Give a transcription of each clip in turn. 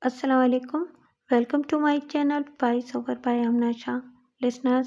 Assalamu alaikum. Welcome to my channel Voice Over by Amnasha. Listeners,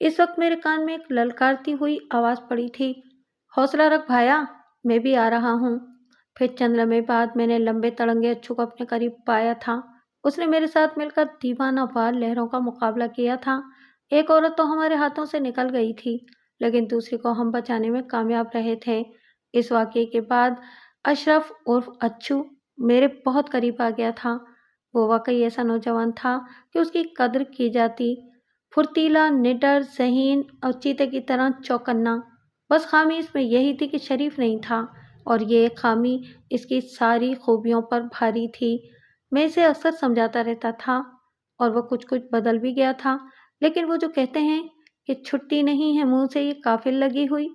اس وقت میرے کان میں ایک للکارتی ہوئی آواز پڑی تھی، حوصلہ رکھ بھایا، میں بھی آ رہا ہوں۔ پھر چند لمحے بعد میں نے لمبے تڑنگے اچھو کو اپنے قریب پایا تھا۔ اس نے میرے ساتھ مل کر دیوانہ وار لہروں کا مقابلہ کیا تھا۔ ایک عورت تو ہمارے ہاتھوں سے نکل گئی تھی، لیکن دوسری کو ہم بچانے میں کامیاب رہے تھے۔ اس واقعے کے بعد اشرف عرف اچھو میرے بہت قریب آ گیا تھا۔ وہ واقعی ایسا نوجوان تھا کہ اس کی قدر کی جاتی، پھرتیلا، نڈر، ذہین اور چیتے کی طرح چوکنا۔ بس خامی اس میں یہی تھی کہ شریف نہیں تھا، اور یہ خامی اس کی ساری خوبیوں پر بھاری تھی۔ میں اسے اکثر سمجھاتا رہتا تھا، اور وہ کچھ بدل بھی گیا تھا، لیکن وہ جو کہتے ہیں کہ چھٹی نہیں ہے منہ سے یہ قافل لگی ہوئی،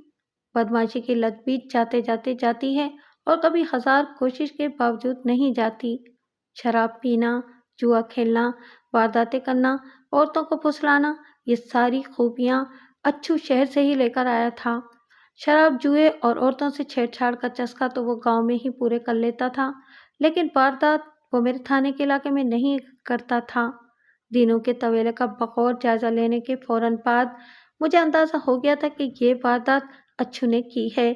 بدمعاشی کی لت بھی جاتے جاتے جاتی ہے، اور کبھی ہزار کوشش کے باوجود نہیں جاتی۔ شراب پینا، جوا کھیلنا، وارداتیں کرنا، عورتوں کو پھسلانا، یہ ساری خوبیاں اچھو شہر سے ہی لے کر آیا تھا۔ شراب، جوئے اور عورتوں سے چھیڑ چھاڑ کا چسکا تو وہ گاؤں میں ہی پورے کر لیتا تھا، لیکن واردات وہ میرے تھانے کے علاقے میں نہیں کرتا تھا۔ دینوں کے طویلے کا بغور جائزہ لینے کے فوراً بعد مجھے اندازہ ہو گیا تھا کہ یہ واردات اچھو نے کی ہے۔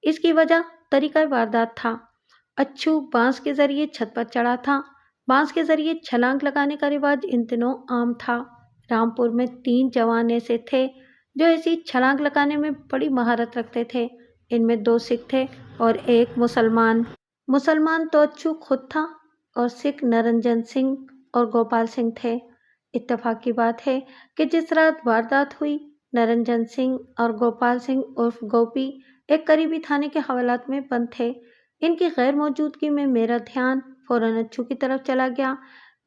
اس کی وجہ طریقہ واردات تھا۔ اچھو بانس کے ذریعے چھت پر چڑھا تھا۔ بانس کے ذریعے چھلانگ لگانے کا رواج ان دنوں عام تھا۔ رامپور میں 3 جوان ایسے تھے جو ایسی چھلانگ لگانے میں بڑی مہارت رکھتے تھے۔ ان میں 2 سکھ تھے اور 1 مسلمان۔ مسلمان تو اچھو خود تھا، اور سکھ نرنجن سنگھ اور گوپال سنگھ تھے۔ اتفاق کی بات ہے کہ جس رات واردات ہوئی، نرنجن سنگھ اور گوپال سنگھ عرف گوپی ایک قریبی تھانے کے حوالات میں بند تھے۔ ان کی غیر موجودگی میں میرا دھیان فوراً اچھو کی طرف چلا گیا۔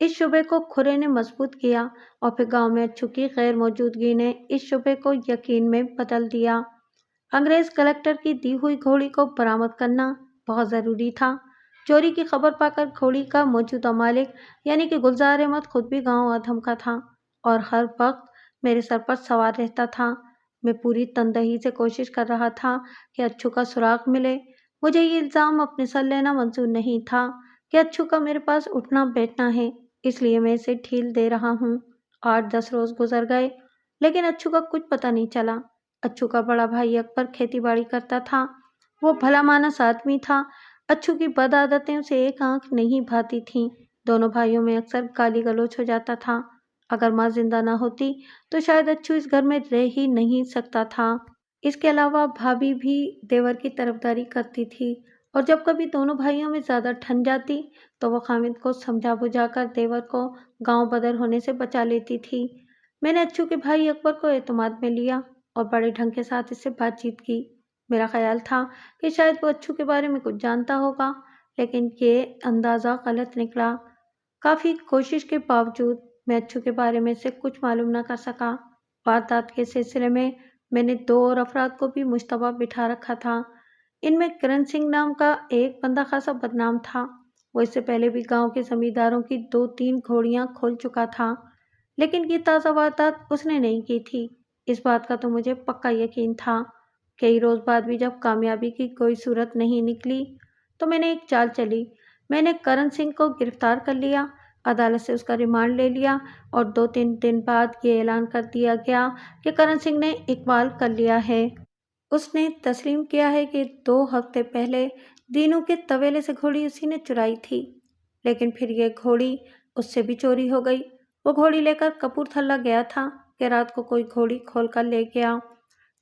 اس شبے کو کھرے نے مضبوط کیا، اور پھر گاؤں میں اچھو کی غیر موجودگی نے اس شبے کو یقین میں بدل دیا۔ انگریز کلکٹر کی دی ہوئی گھوڑی کو برآمد کرنا بہت ضروری تھا۔ چوری کی خبر پا کر گھوڑی کا موجودہ مالک یعنی کہ گلزار احمد خود بھی گاؤں آ دھمکا تھا، اور ہر وقت میرے سر پر سوار رہتا تھا۔ میں پوری تندہی سے کوشش کر رہا تھا کہ اچھو کا سراغ ملے۔ مجھے یہ الزام اپنے سر لینا منظور نہیں تھا کہ اچھو کا میرے پاس اٹھنا بیٹھنا ہے، اس لیے میں اسے ڈھیل دے رہا ہوں۔ 8-10 روز گزر گئے، لیکن اچھو کا کچھ پتہ نہیں چلا۔ اچھو کا بڑا بھائی اکبر کھیتی باڑی کرتا تھا۔ وہ بھلا مانس آدمی تھا۔ اچھو کی بد عادتیں اسے ایک آنکھ نہیں بھاتی تھیں۔ دونوں بھائیوں میں اکثر گالی گلوچ ہو جاتا تھا۔ اگر ماں زندہ نہ ہوتی تو شاید اچھو اس گھر میں رہ ہی نہیں سکتا تھا۔ اس کے علاوہ بھابھی بھی دیور کی طرفداری کرتی تھی، اور جب کبھی دونوں بھائیوں میں زیادہ ٹھن جاتی تو وہ خامد کو سمجھا بجھا کر دیور کو گاؤں بدر ہونے سے بچا لیتی تھی۔ میں نے اچھو کے بھائی اکبر کو اعتماد میں لیا اور بڑے ڈھنگ کے ساتھ اس سے بات چیت کی۔ میرا خیال تھا کہ شاید وہ اچھو کے بارے میں کچھ جانتا ہوگا، لیکن یہ اندازہ غلط نکلا۔ کافی کوشش کے باوجود میں اچھو کے بارے میں سے کچھ معلوم نہ کر سکا۔ واردات کے سلسلے میں نے 2 اور افراد کو بھی مشتبہ بٹھا رکھا تھا۔ ان میں کرن سنگھ نام کا ایک بندہ خاصا بدنام تھا۔ وہ اس سے پہلے بھی گاؤں کے زمینداروں کی 2-3 گھوڑیاں کھول چکا تھا، لیکن یہ تازہ واردات اس نے نہیں کی تھی۔ اس بات کا تو مجھے پکا یقین تھا۔ کئی روز بعد بھی جب کامیابی کی کوئی صورت نہیں نکلی تو میں نے ایک چال چلی۔ میں نے کرن سنگھ کو گرفتار کر لیا، عدالت سے اس کا ریمانڈ لے لیا، اور 2-3 دن بعد یہ اعلان کر دیا گیا کہ کرن سنگھ نے اقبال کر لیا ہے۔ اس نے تسلیم کیا ہے کہ 2 ہفتے پہلے دینوں کے طویلے سے گھوڑی اسی نے چرائی تھی، لیکن پھر یہ گھوڑی اس سے بھی چوری ہو گئی۔ وہ گھوڑی لے کر کپورتھلہ گیا تھا کہ رات کو کوئی گھوڑی کھول کر لے گیا۔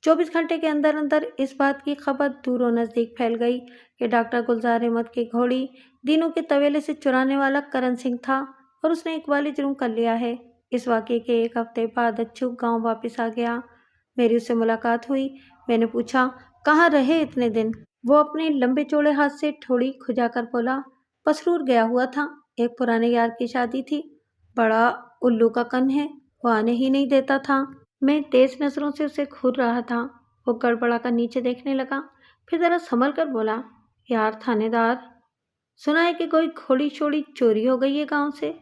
24 گھنٹے کے اندر اندر اس بات کی خبر دور و نزدیک پھیل گئی کہ ڈاکٹر گلزار احمد کی گھوڑی دینوں کے طویلے سے چرانے والا کرن سنگھ تھا، اور اس نے اقبالی جرم کر لیا ہے۔ اس واقعے کے 1 ہفتے بعد اچھو گاؤں واپس آ گیا۔ میری اس سے ملاقات ہوئی۔ میں نے پوچھا، کہاں رہے اتنے دن؟ وہ اپنے لمبے چوڑے ہاتھ سے ٹھوڑی کھجا کر بولا، پسرور گیا ہوا تھا، ایک پرانے یار کی شادی تھی، بڑا الو کا کن ہے، وہ آنے ہی نہیں دیتا تھا۔ میں تیز نظروں سے اسے گھور رہا تھا۔ وہ گڑبڑا کر نیچے دیکھنے لگا، پھر ذرا سنبھل کر بولا، یار تھانے دار، سنا ہے کہ کوئی گھوڑی شوڑی چوری ہو گئی ہے گاؤں سے؟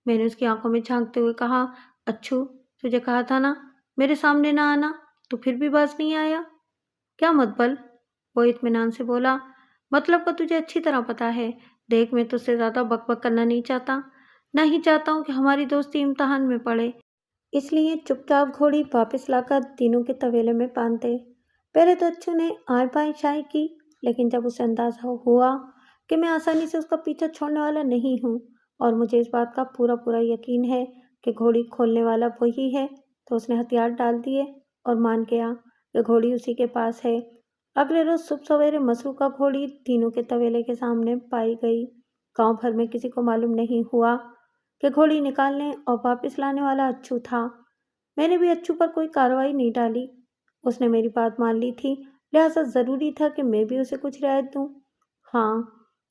میں نے اس کی آنکھوں میں جھانکتے ہوئے کہا، اچھو تجھے کہا تھا نا میرے سامنے نہ آنا، تو پھر بھی باز نہیں آیا؟ کیا مطلب؟ وہ اطمینان سے بولا، مطلب کا تجھے اچھی طرح پتا ہے۔ دیکھ، میں تجھ سے زیادہ بک بک کرنا نہیں چاہتا، نہ ہی چاہتا ہوں کہ ہماری دوستی امتحان میں پڑے۔ اس لیے چپ چاپ گھوڑی واپس لا کر تینوں کے طویلے میں باندھ دے۔ پہلے تو اچھو نے آئیں بائیں شائیں کی، لیکن جب اسے اندازہ ہوا کہ میں آسانی سے اس کا پیچھا چھوڑنے والا نہیں ہوں اور مجھے اس بات کا پورا پورا یقین ہے کہ گھوڑی کھولنے والا وہی ہے، تو اس نے ہتھیار ڈال دیے اور مان گیا کہ گھوڑی اسی کے پاس ہے۔ اگلے روز صبح سویرے مسروقہ گھوڑی تینوں کے طویلے کے سامنے پائی گئی۔ گاؤں بھر میں کسی کو معلوم نہیں ہوا کہ گھوڑی نکالنے اور واپس لانے والا اچھو تھا۔ میں نے بھی اچھو پر کوئی کارروائی نہیں ڈالی۔ اس نے میری بات مان لی تھی، لہٰذا ضروری تھا کہ میں بھی اسے کچھ رعایت دوں۔ ہاں،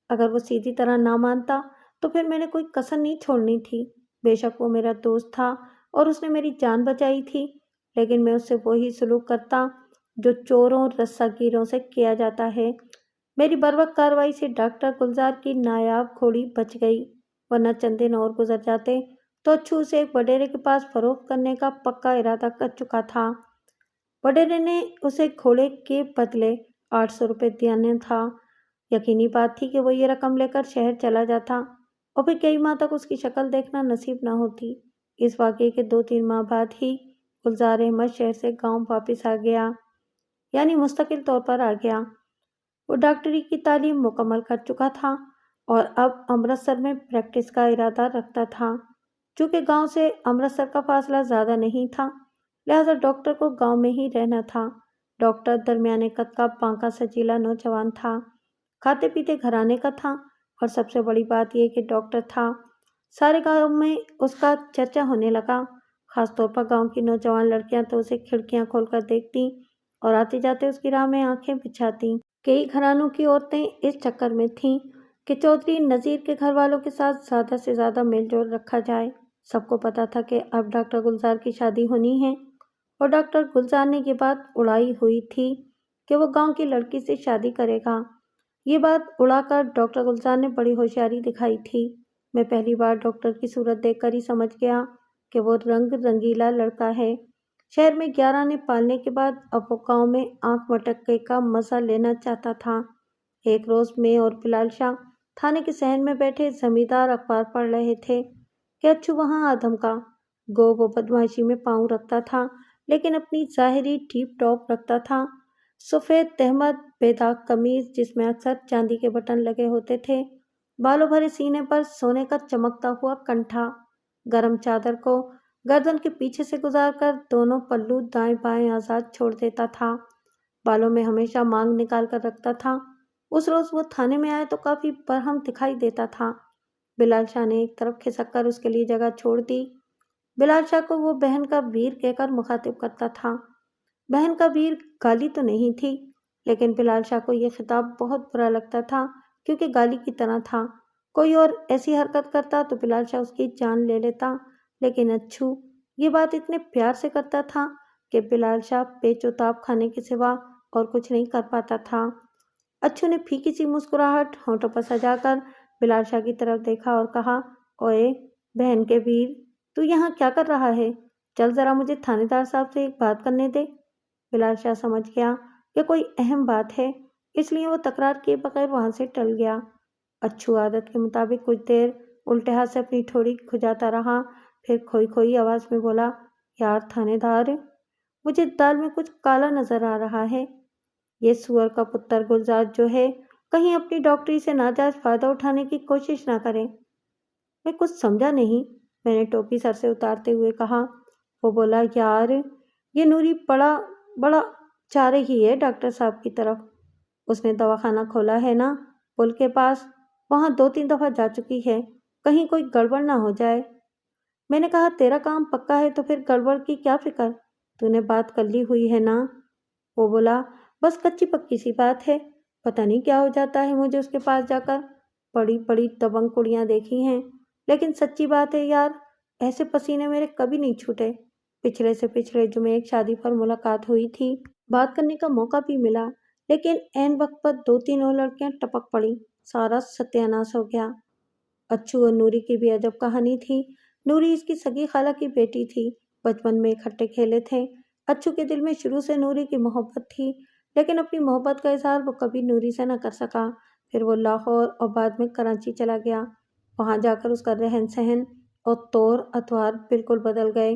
اگر وہ سیدھی طرح نہ مانتا تو پھر میں نے کوئی کسر نہیں چھوڑنی تھی۔ بے شک وہ میرا دوست تھا اور اس نے میری جان بچائی تھی، لیکن میں اس سے وہی سلوک کرتا جو چوروں رسہ گیروں سے کیا جاتا ہے۔ میری بروقت کارروائی سے ڈاکٹر گلزار کی نایاب گھوڑی بچ گئی، ورنہ چند دن اور گزر جاتے تو اچھو اسے ایک وڈیرے کے پاس فروخت کرنے کا پکا ارادہ کر چکا تھا۔ وڈیرے نے اسے گھوڑے کے بدلے 800 روپے دینا تھا۔ یقینی بات تھی کہ وہ یہ رقم لے کر شہر چلا جاتا اور پھر کئی ماہ تک اس کی شکل دیکھنا نصیب نہ ہوتی۔ اس واقعے کے 2-3 ماہ بعد ہی گلزار احمد شہر سے گاؤں واپس آ گیا، یعنی مستقل طور پر آ گیا۔ وہ ڈاکٹری کی تعلیم مکمل کر چکا تھا اور اب امرتسر میں پریکٹس کا ارادہ رکھتا تھا۔ چونکہ گاؤں سے امرتسر کا فاصلہ زیادہ نہیں تھا، لہٰذا ڈاکٹر کو گاؤں میں ہی رہنا تھا۔ ڈاکٹر درمیانے قد کا پانکا سجیلا نوجوان تھا، کھاتے پیتے گھرانے کا تھا، اور سب سے بڑی بات یہ کہ ڈاکٹر تھا۔ سارے گاؤں میں اس کا چرچا ہونے لگا، خاص طور پر گاؤں کی نوجوان لڑکیاں تو اسے کھڑکیاں کھول کر دیکھتیں اور آتے جاتے اس کی راہ میں آنکھیں بچھاتیں۔ کئی گھرانوں کی عورتیں اس چکر میں تھیں کہ چودھری نذیر کے گھر والوں کے ساتھ زیادہ سے زیادہ میل جول رکھا جائے۔ سب کو پتا تھا کہ اب ڈاکٹر گلزار کی شادی ہونی ہے، اور ڈاکٹر گلزار نے یہ بات اڑائی ہوئی تھی کہ وہ گاؤں کی لڑکی سے شادی کرے گا۔ یہ بات اڑا کر ڈاکٹر گلزار نے بڑی ہوشیاری دکھائی تھی۔ میں پہلی بار ڈاکٹر کی صورت دیکھ کر ہی سمجھ گیا کہ وہ رنگ رنگیلا لڑکا ہے۔ شہر میں 11 نے پالنے کے بعد اب وہ گاؤں میں آنکھ مٹکے کا مزہ لینا چاہتا تھا۔ ایک روز میں اور بلال شاہ تھانے کے صحن میں بیٹھے زمیندار اخبار پڑھ رہے تھے کہ اچھو وہاں آ دھمکا۔ گو وہ بدمعاشی میں پاؤں رکھتا تھا، لیکن اپنی ظاہری ٹیپ ٹاپ رکھتا تھا۔ سفید تہمت بے داغ قمیض جس میں اکثر چاندی کے بٹن لگے ہوتے تھے، بالوں بھرے سینے پر سونے کا چمکتا ہوا کنٹھا، گرم چادر کو گردن کے پیچھے سے گزار کر دونوں پلو دائیں بائیں آزاد چھوڑ دیتا تھا۔ بالوں میں ہمیشہ مانگ نکال کر رکھتا تھا۔ اس روز وہ تھانے میں آئے تو کافی برہم دکھائی دیتا تھا۔ بلال شاہ نے ایک طرف کھسک کر اس کے لیے جگہ چھوڑ دی۔ بلال شاہ کو وہ بہن کا ویر کہہ کر مخاطب کرتا تھا۔ بہن کا ویر گالی تو نہیں تھی، لیکن بلال شاہ کو یہ خطاب بہت برا لگتا تھا کیونکہ گالی کی طرح تھا۔ کوئی اور ایسی حرکت کرتا تو بلال شاہ اس کی جان لے لیتا، لیکن اچھو یہ بات اتنے پیار سے کرتا تھا کہ بلال شاہ پیچ و تاب کھانے کے سوا اور کچھ نہیں کر پاتا تھا۔ اچھو نے پھیکی سی مسکراہٹ ہونٹوں پر سجا کر بلال شاہ کی طرف دیکھا اور کہا، اوئے بہن کے ویر، تو یہاں کیا کر رہا ہے؟ چل ذرا مجھے تھانے دار صاحب سے ایک بات کرنے دے۔ بلال شاہ سمجھ گیا کہ کوئی اہم بات ہے، اس لیے وہ تکرار کیے بغیر وہاں سے ٹل گیا۔ اچھو عادت کے مطابق کچھ دیر الٹے ہاتھ سے اپنی ٹھوڑی کھجاتا رہا، پھر کھوئی کھوئی آواز میں بولا، یار تھانے دار، مجھے دال میں کچھ کالا نظر آ رہا ہے۔ یہ سور کا پتر گلزار جو ہے کہیں اپنی ڈاکٹری سے ناجائز فائدہ اٹھانے کی کوشش نہ کرے۔ میں کچھ سمجھا نہیں، میں نے ٹوپی سر سے اتارتے ہوئے کہا۔ وہ بولا، یار یہ نوری بڑا چاہ رہی ہے ڈاکٹر صاحب کی طرف۔ اس نے دواخانہ کھولا ہے نا پل کے پاس، وہاں 2-3 دفعہ جا چکی ہے، کہیں کوئی گڑبڑ نہ ہو جائے۔ میں نے کہا، تیرا کام پکا ہے تو پھر گڑبڑ کی کیا فکر، تو نے بات کر لی ہوئی ہے نا؟ وہ بولا، بس کچی پکی سی بات ہے، پتہ نہیں کیا ہو جاتا ہے مجھے اس کے پاس جا کر۔ بڑی بڑی دبنگ کڑیاں دیکھی ہیں، لیکن سچی بات ہے یار، ایسے پسینے میرے کبھی نہیں چھوٹے۔ پچھلے سے پچھلے جمعے ایک شادی پر ملاقات ہوئی تھی، بات کرنے کا موقع بھی ملا، لیکن عین وقت پر 2-3 اور لڑکیاں ٹپک پڑیں، سارا ستیاناش ہو گیا۔ اچھو اور نوری کی بھی عجب کہانی تھی۔ نوری اس کی سگی خالہ کی بیٹی تھی، بچپن میں اکٹھے کھیلے تھے۔ اچھو کے دل میں شروع سے نوری کی محبت تھی، لیکن اپنی محبت کا اظہار وہ کبھی نوری سے نہ کر سکا۔ پھر وہ لاہور اور بعد میں کراچی چلا گیا۔ وہاں جا کر اس کا رہن سہن اور طور اتوار بالکل بدل گئے۔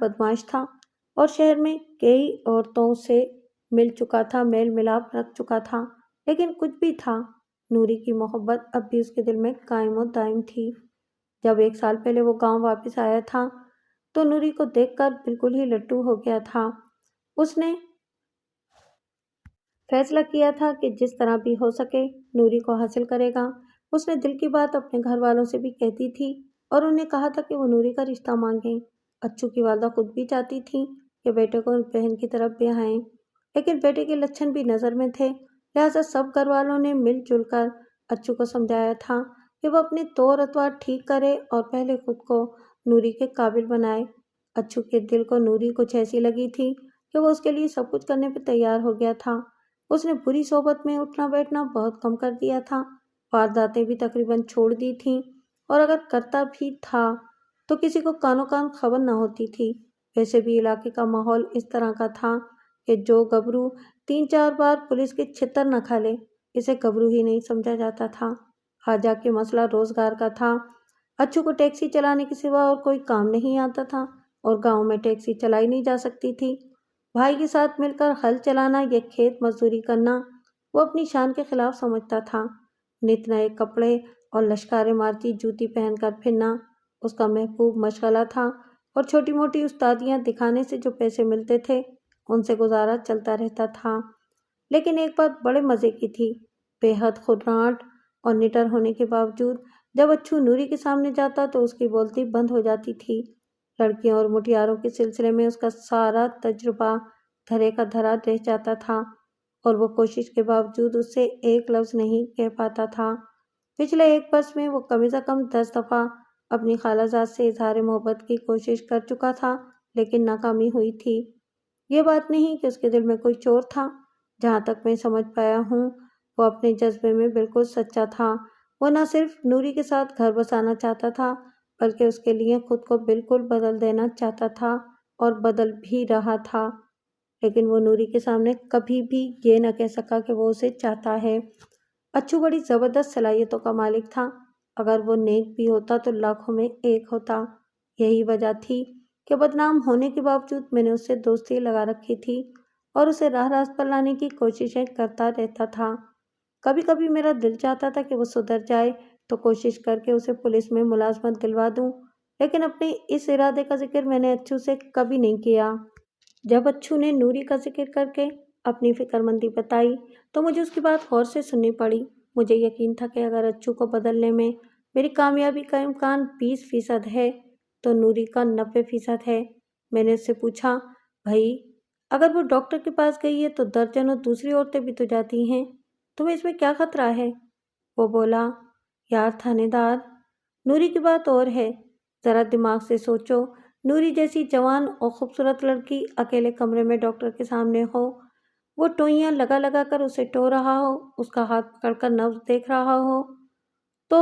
بدمعاش تھا اور شہر میں کئی عورتوں سے مل چکا تھا، میل ملاپ رکھ چکا تھا، لیکن کچھ بھی تھا، نوری کی محبت اب بھی اس کے دل میں قائم و دائم تھی۔ جب 1 سال پہلے وہ گاؤں واپس آیا تھا تو نوری کو دیکھ کر بالکل ہی لٹو ہو گیا تھا۔ اس نے فیصلہ کیا تھا کہ جس طرح بھی ہو سکے نوری کو حاصل کرے گا۔ اس نے دل کی بات اپنے گھر والوں سے بھی کہتی تھی اور انہیں کہا تھا کہ وہ نوری کا رشتہ مانگیں۔ اچھو کی والدہ خود بھی چاہتی تھی کہ بیٹے کو بہن کی طرف بیاہیں، لیکن بیٹے کے لچھن بھی نظر میں تھے، لہٰذا سب گھر والوں نے مل جل کر اچھو کو سمجھایا تھا کہ وہ اپنے طور اطوار ٹھیک کرے اور پہلے خود کو نوری کے قابل بنائے۔ اچھو کے دل کو نوری کچھ ایسی لگی تھی کہ وہ اس کے لیے سب کچھ کرنے پہ تیار ہو گیا تھا۔ اس نے بری صحبت میں اٹھنا بیٹھنا بہت کم کر دیا تھا، وارداتیں بھی تقریباً چھوڑ دی تھیں، اور اگر کرتا بھی تھا تو کسی کو کانوں کان خبر نہ ہوتی تھی۔ ویسے بھی علاقے کا ماحول اس طرح کا تھا کہ جو گبرو 3-4 بار پولیس کے چھتر نہ کھا لے، اسے گبرو ہی نہیں سمجھا جاتا تھا۔ آج کے مسئلہ روزگار کا تھا۔ اچھو کو ٹیکسی چلانے کے سوا اور کوئی کام نہیں آتا تھا اور گاؤں میں ٹیکسی چلائی نہیں جا سکتی تھی۔ بھائی کے ساتھ مل کر ہل چلانا یا کھیت مزدوری کرنا وہ اپنی شان کے خلاف سمجھتا تھا۔ نت نئے کپڑے اور لشکاریں مارتی جوتی پہن کر پھرنا اس کا محبوب مشغلہ تھا، اور چھوٹی موٹی استادیاں دکھانے سے جو پیسے ملتے تھے ان سے گزارا چلتا رہتا تھا۔ لیکن ایک بات بڑے مزے کی تھی، بے حد خرناٹ اور نٹر ہونے کے باوجود جب اچھو نوری کے سامنے جاتا تو اس کی بولتی بند ہو جاتی تھی۔ لڑکیوں اور مٹیاروں کے سلسلے میں اس کا سارا تجربہ دھرے کا دھرا رہ جاتا تھا، اور وہ کوشش کے باوجود اس سے ایک لفظ نہیں کہہ پاتا تھا۔ پچھلے 1 برس میں وہ کم از کم 10 دفعہ اپنی خالہ زاد سے اظہار محبت کی کوشش کر چکا تھا، لیکن ناکامی ہوئی تھی۔ یہ بات نہیں کہ اس کے دل میں کوئی چور تھا، جہاں تک میں سمجھ پایا ہوں وہ اپنے جذبے میں بالکل سچا تھا۔ وہ نہ صرف نوری کے ساتھ گھر بسانا چاہتا تھا بلکہ اس کے لیے خود کو بالکل بدل دینا چاہتا تھا، اور بدل بھی رہا تھا، لیکن وہ نوری کے سامنے کبھی بھی یہ نہ کہہ سکا کہ وہ اسے چاہتا ہے۔ اچھو بڑی زبردست صلاحیتوں کا مالک تھا، اگر وہ نیک بھی ہوتا تو لاکھوں میں ایک ہوتا۔ یہی وجہ تھی کہ بدنام ہونے کے باوجود میں نے اس سے دوستی لگا رکھی تھی اور اسے راہ راست پر لانے کی کوششیں کرتا رہتا تھا۔ کبھی کبھی میرا دل چاہتا تھا کہ وہ سدھر جائے تو کوشش کر کے اسے پولیس میں ملازمت دلوا دوں، لیکن اپنے اس ارادے کا ذکر میں نے اچھو سے کبھی نہیں کیا۔ جب اچھو نے نوری کا ذکر کر کے اپنی فکر مندی بتائی تو مجھے اس کی بات غور سے سننی پڑی۔ مجھے یقین تھا کہ اگر اچھو کو بدلنے میں میری کامیابی کا امکان 20% ہے تو نوری کا 90% ہے۔ میں نے اس سے پوچھا، بھائی اگر وہ ڈاکٹر کے پاس گئی ہے تو درجنوں دوسری عورتیں بھی تو جاتی ہیں، تمہیں اس میں کیا خطرہ ہے؟ وہ بولا، یار تھانے دار، نوری کی بات اور ہے، ذرا دماغ سے سوچو، نوری جیسی جوان اور خوبصورت لڑکی اکیلے کمرے میں ڈاکٹر کے سامنے ہو، وہ ٹوئیاں لگا لگا کر اسے ٹو رہا ہو، اس کا ہاتھ پکڑ کر نبض دیکھ رہا ہو، تو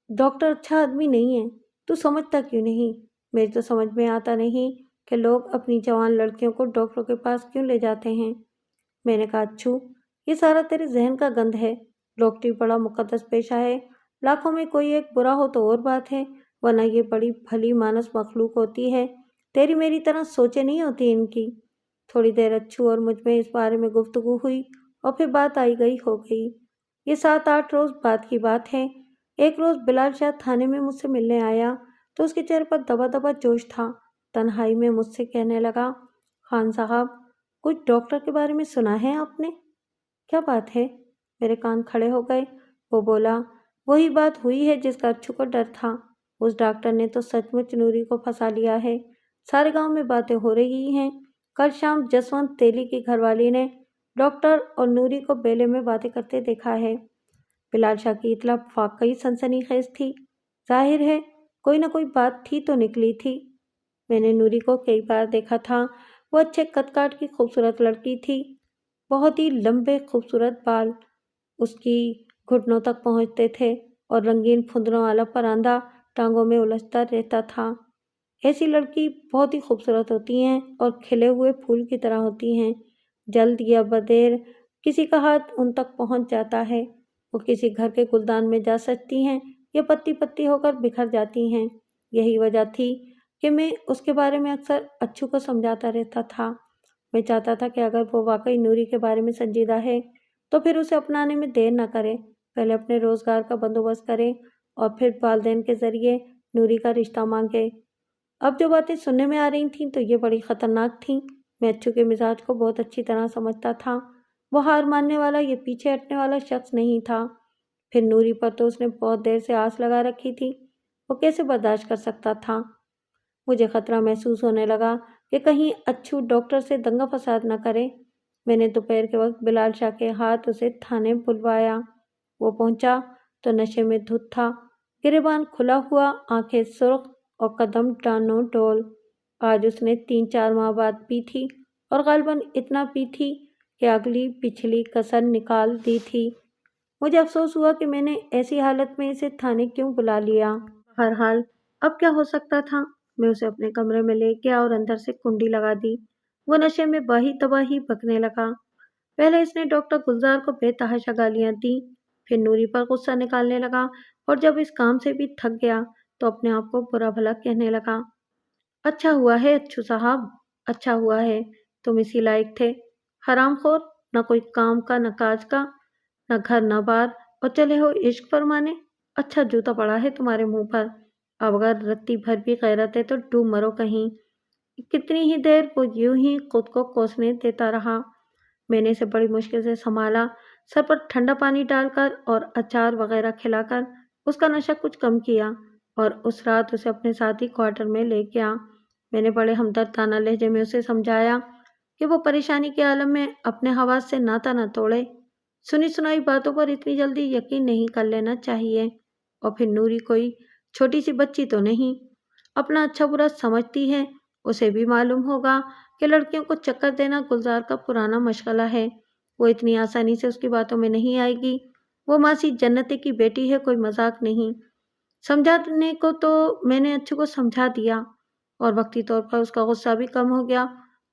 ڈاکٹر اچھا آدمی نہیں ہے۔ تو سمجھتا کیوں نہیں؟ میری تو سمجھ میں آتا نہیں کہ لوگ اپنی جوان لڑکیوں کو ڈاکٹروں کے پاس کیوں لے جاتے ہیں۔ میں نے کہا، اچھو یہ سارا تیرے ذہن کا گند ہے، ڈاکٹری بڑا مقدس پیشہ ہے، لاکھوں میں کوئی ایک برا ہو تو اور بات ہے، ورنہ یہ بڑی بھلی مانس مخلوق ہوتی ہے، تیری میری طرح سوچیں نہیں ہوتی ان کی۔ تھوڑی دیر اچھو اور مجھ میں اس بارے میں گفتگو ہوئی اور پھر بات آئی گئی ہو گئی۔ یہ 7-8 روز بعد کی بات ہے۔ ایک روز بلال شاہ تھانے میں مجھ سے ملنے آیا تو اس کے چہرے پر دبا دبا جوش تھا۔ تنہائی میں مجھ سے کہنے لگا، خان صاحب کچھ ڈاکٹر کے بارے میں سنا ہے آپ نے؟ کیا بات ہے؟ میرے کان کھڑے ہو گئے۔ وہ بولا، وہی بات ہوئی ہے جس کا اچھو کو ڈر تھا، اس ڈاکٹر نے تو سچ مچ نوری کو پھنسا لیا ہے، سارے گاؤں میں باتیں ہو رہی ہیں۔ کل شام جسونت تیلی کی گھر والی نے ڈاکٹر اور نوری کو بیلے میں باتیں کرتے دیکھا ہے۔ بلال شاہ کی اطلاع واقعی سنسنی خیز تھی، ظاہر ہے کوئی نہ کوئی بات تھی تو نکلی تھی۔ میں نے نوری کو کئی بار دیکھا تھا، وہ اچھے قد کاٹ کی خوبصورت لڑکی تھی، بہت ہی لمبے خوبصورت بال اس کی گھٹنوں تک پہنچتے تھے اور رنگین پھندروں والا پراندہ ٹانگوں میں الجھتا رہتا تھا۔ ایسی لڑکی بہت ہی خوبصورت ہوتی ہیں اور کھلے ہوئے پھول کی طرح ہوتی ہیں، جلد یا بدیر کسی کا ہاتھ ان تک پہنچ جاتا ہے، وہ کسی گھر کے گلدان میں جا سکتی ہیں یا پتی پتی ہو کر بکھر جاتی ہیں۔ یہی وجہ تھی کہ میں اس کے بارے میں اکثر اچھو کو سمجھاتا رہتا تھا۔ میں چاہتا تھا کہ اگر وہ واقعی نوری کے بارے میں سنجیدہ ہے تو پھر اسے اپنانے میں دیر نہ کرے، پہلے اپنے روزگار کا بندوبست کرے اور پھر والدین کے ذریعے نوری کا رشتہ مانگے۔ اب جو باتیں سننے میں آ رہی تھیں تو یہ بڑی خطرناک تھیں۔ میں اچھو کے مزاج کو بہت اچھی طرح سمجھتا تھا۔ وہ ہار ماننے والا یا پیچھے ہٹنے والا شخص نہیں تھا۔ پھر نوری پر تو اس نے بہت دیر سے آس لگا رکھی تھی، وہ کیسے برداشت کر سکتا تھا؟ مجھے خطرہ محسوس ہونے لگا کہ کہیں اچھو ڈاکٹر سے دنگا فساد نہ کرے۔ میں نے دوپہر کے وقت بلال شاہ کے ہاتھ اسے تھانے بلوایا۔ وہ پہنچا تو نشے میں دھت تھا، گریبان کھلا ہوا، آنکھیں سرخ اور قدم ڈانو ڈول۔ آج اس نے 3-4 ماہ بعد پی تھی اور غالباً اتنا پی تھی کہ اگلی پچھلی کسر نکال دی تھی۔ مجھے افسوس ہوا کہ میں نے ایسی حالت میں اسے تھانے کیوں بلا لیا۔ بہرحال اب کیا ہو سکتا تھا؟ میں اسے اپنے کمرے میں لے گیا اور اندر سے کنڈی لگا دی۔ وہ نشے میں باہی تباہی بکنے لگا۔ پہلے اس نے ڈاکٹر گلزار کو بے تحاشا گالیاں دیں، پھر نوری پر غصہ نکالنے لگا اور جب اس کام سے بھی تھک گیا تو اپنے آپ کو برا بھلا کہنے لگا۔ اچھا ہوا ہے اچھو صاحب، اچھا ہوا ہے، تم اسی لائق تھے۔ حرام خور، نہ کوئی کام کا نہ کاج کا، نہ گھر نہ بار، اور چلے ہو عشق فرمانے۔ اچھا جوتا پڑا ہے تمہارے منہ پر۔ اب اگر رتی بھر بھی غیرت ہے تو ڈوب مرو کہیں۔ کتنی ہی دیر وہ یوں ہی خود کو کوسنے دیتا رہا۔ میں نے اسے بڑی مشکل سے سنبھالا، سر پر ٹھنڈا پانی ڈال کر اور اچار وغیرہ کھلا کر اس کا نشہ کچھ کم کیا اور اس رات اسے اپنے ساتھی کوارٹر میں لے گیا۔ میں نے بڑے ہمدردانہ لہجے میں اسے سمجھایا کہ وہ پریشانی کے عالم میں اپنے حواس سے ناتا نہ توڑے۔ سنی سنائی باتوں پر اتنی جلدی یقین نہیں کر لینا چاہیے۔ اور پھر نوری کوئی چھوٹی سی بچی تو نہیں، اپنا اچھا برا سمجھتی ہے۔ اسے بھی معلوم ہوگا کہ لڑکیوں کو چکر دینا گلزار کا پرانا مشغلہ ہے۔ وہ اتنی آسانی سے اس کی باتوں میں نہیں آئے گی۔ وہ ماسی جنتی کی بیٹی ہے، کوئی مذاق نہیں۔ سمجھانے کو تو میں نے اچھو کو سمجھا دیا اور وقتی طور پر اس کا غصہ بھی کم ہو گیا،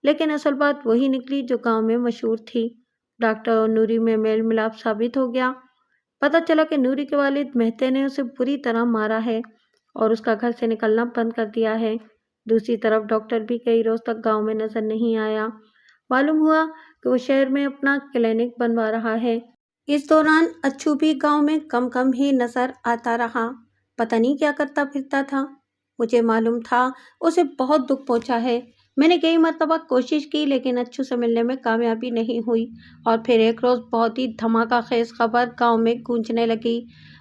لیکن اصل بات وہی نکلی جو گاؤں میں مشہور تھی۔ ڈاکٹر اور نوری میں میل ملاپ ثابت ہو گیا۔ پتہ چلا کہ نوری کے والد مہتے نے اسے بری طرح مارا ہے اور اس کا گھر سے نکلنا بند کر دیا ہے۔ دوسری طرف ڈاکٹر بھی کئی روز تک گاؤں میں نظر نہیں آیا۔ معلوم ہوا کہ وہ شہر میں اپنا کلینک بنوا رہا ہے۔ اس دوران اچھو بھی گاؤں میں کم کم ہی نظر آتا رہا۔ پتہ نہیں کیا کرتا پھرتا تھا۔ مجھے معلوم تھا اسے بہت دکھ پہنچا ہے۔ میں نے کئی مرتبہ کوشش کی لیکن اچھو سے ملنے میں کامیابی نہیں ہوئی، اور پھر ایک روز بہت ہی دھماکہ خیز خبر گاؤں میں گونجنے لگی۔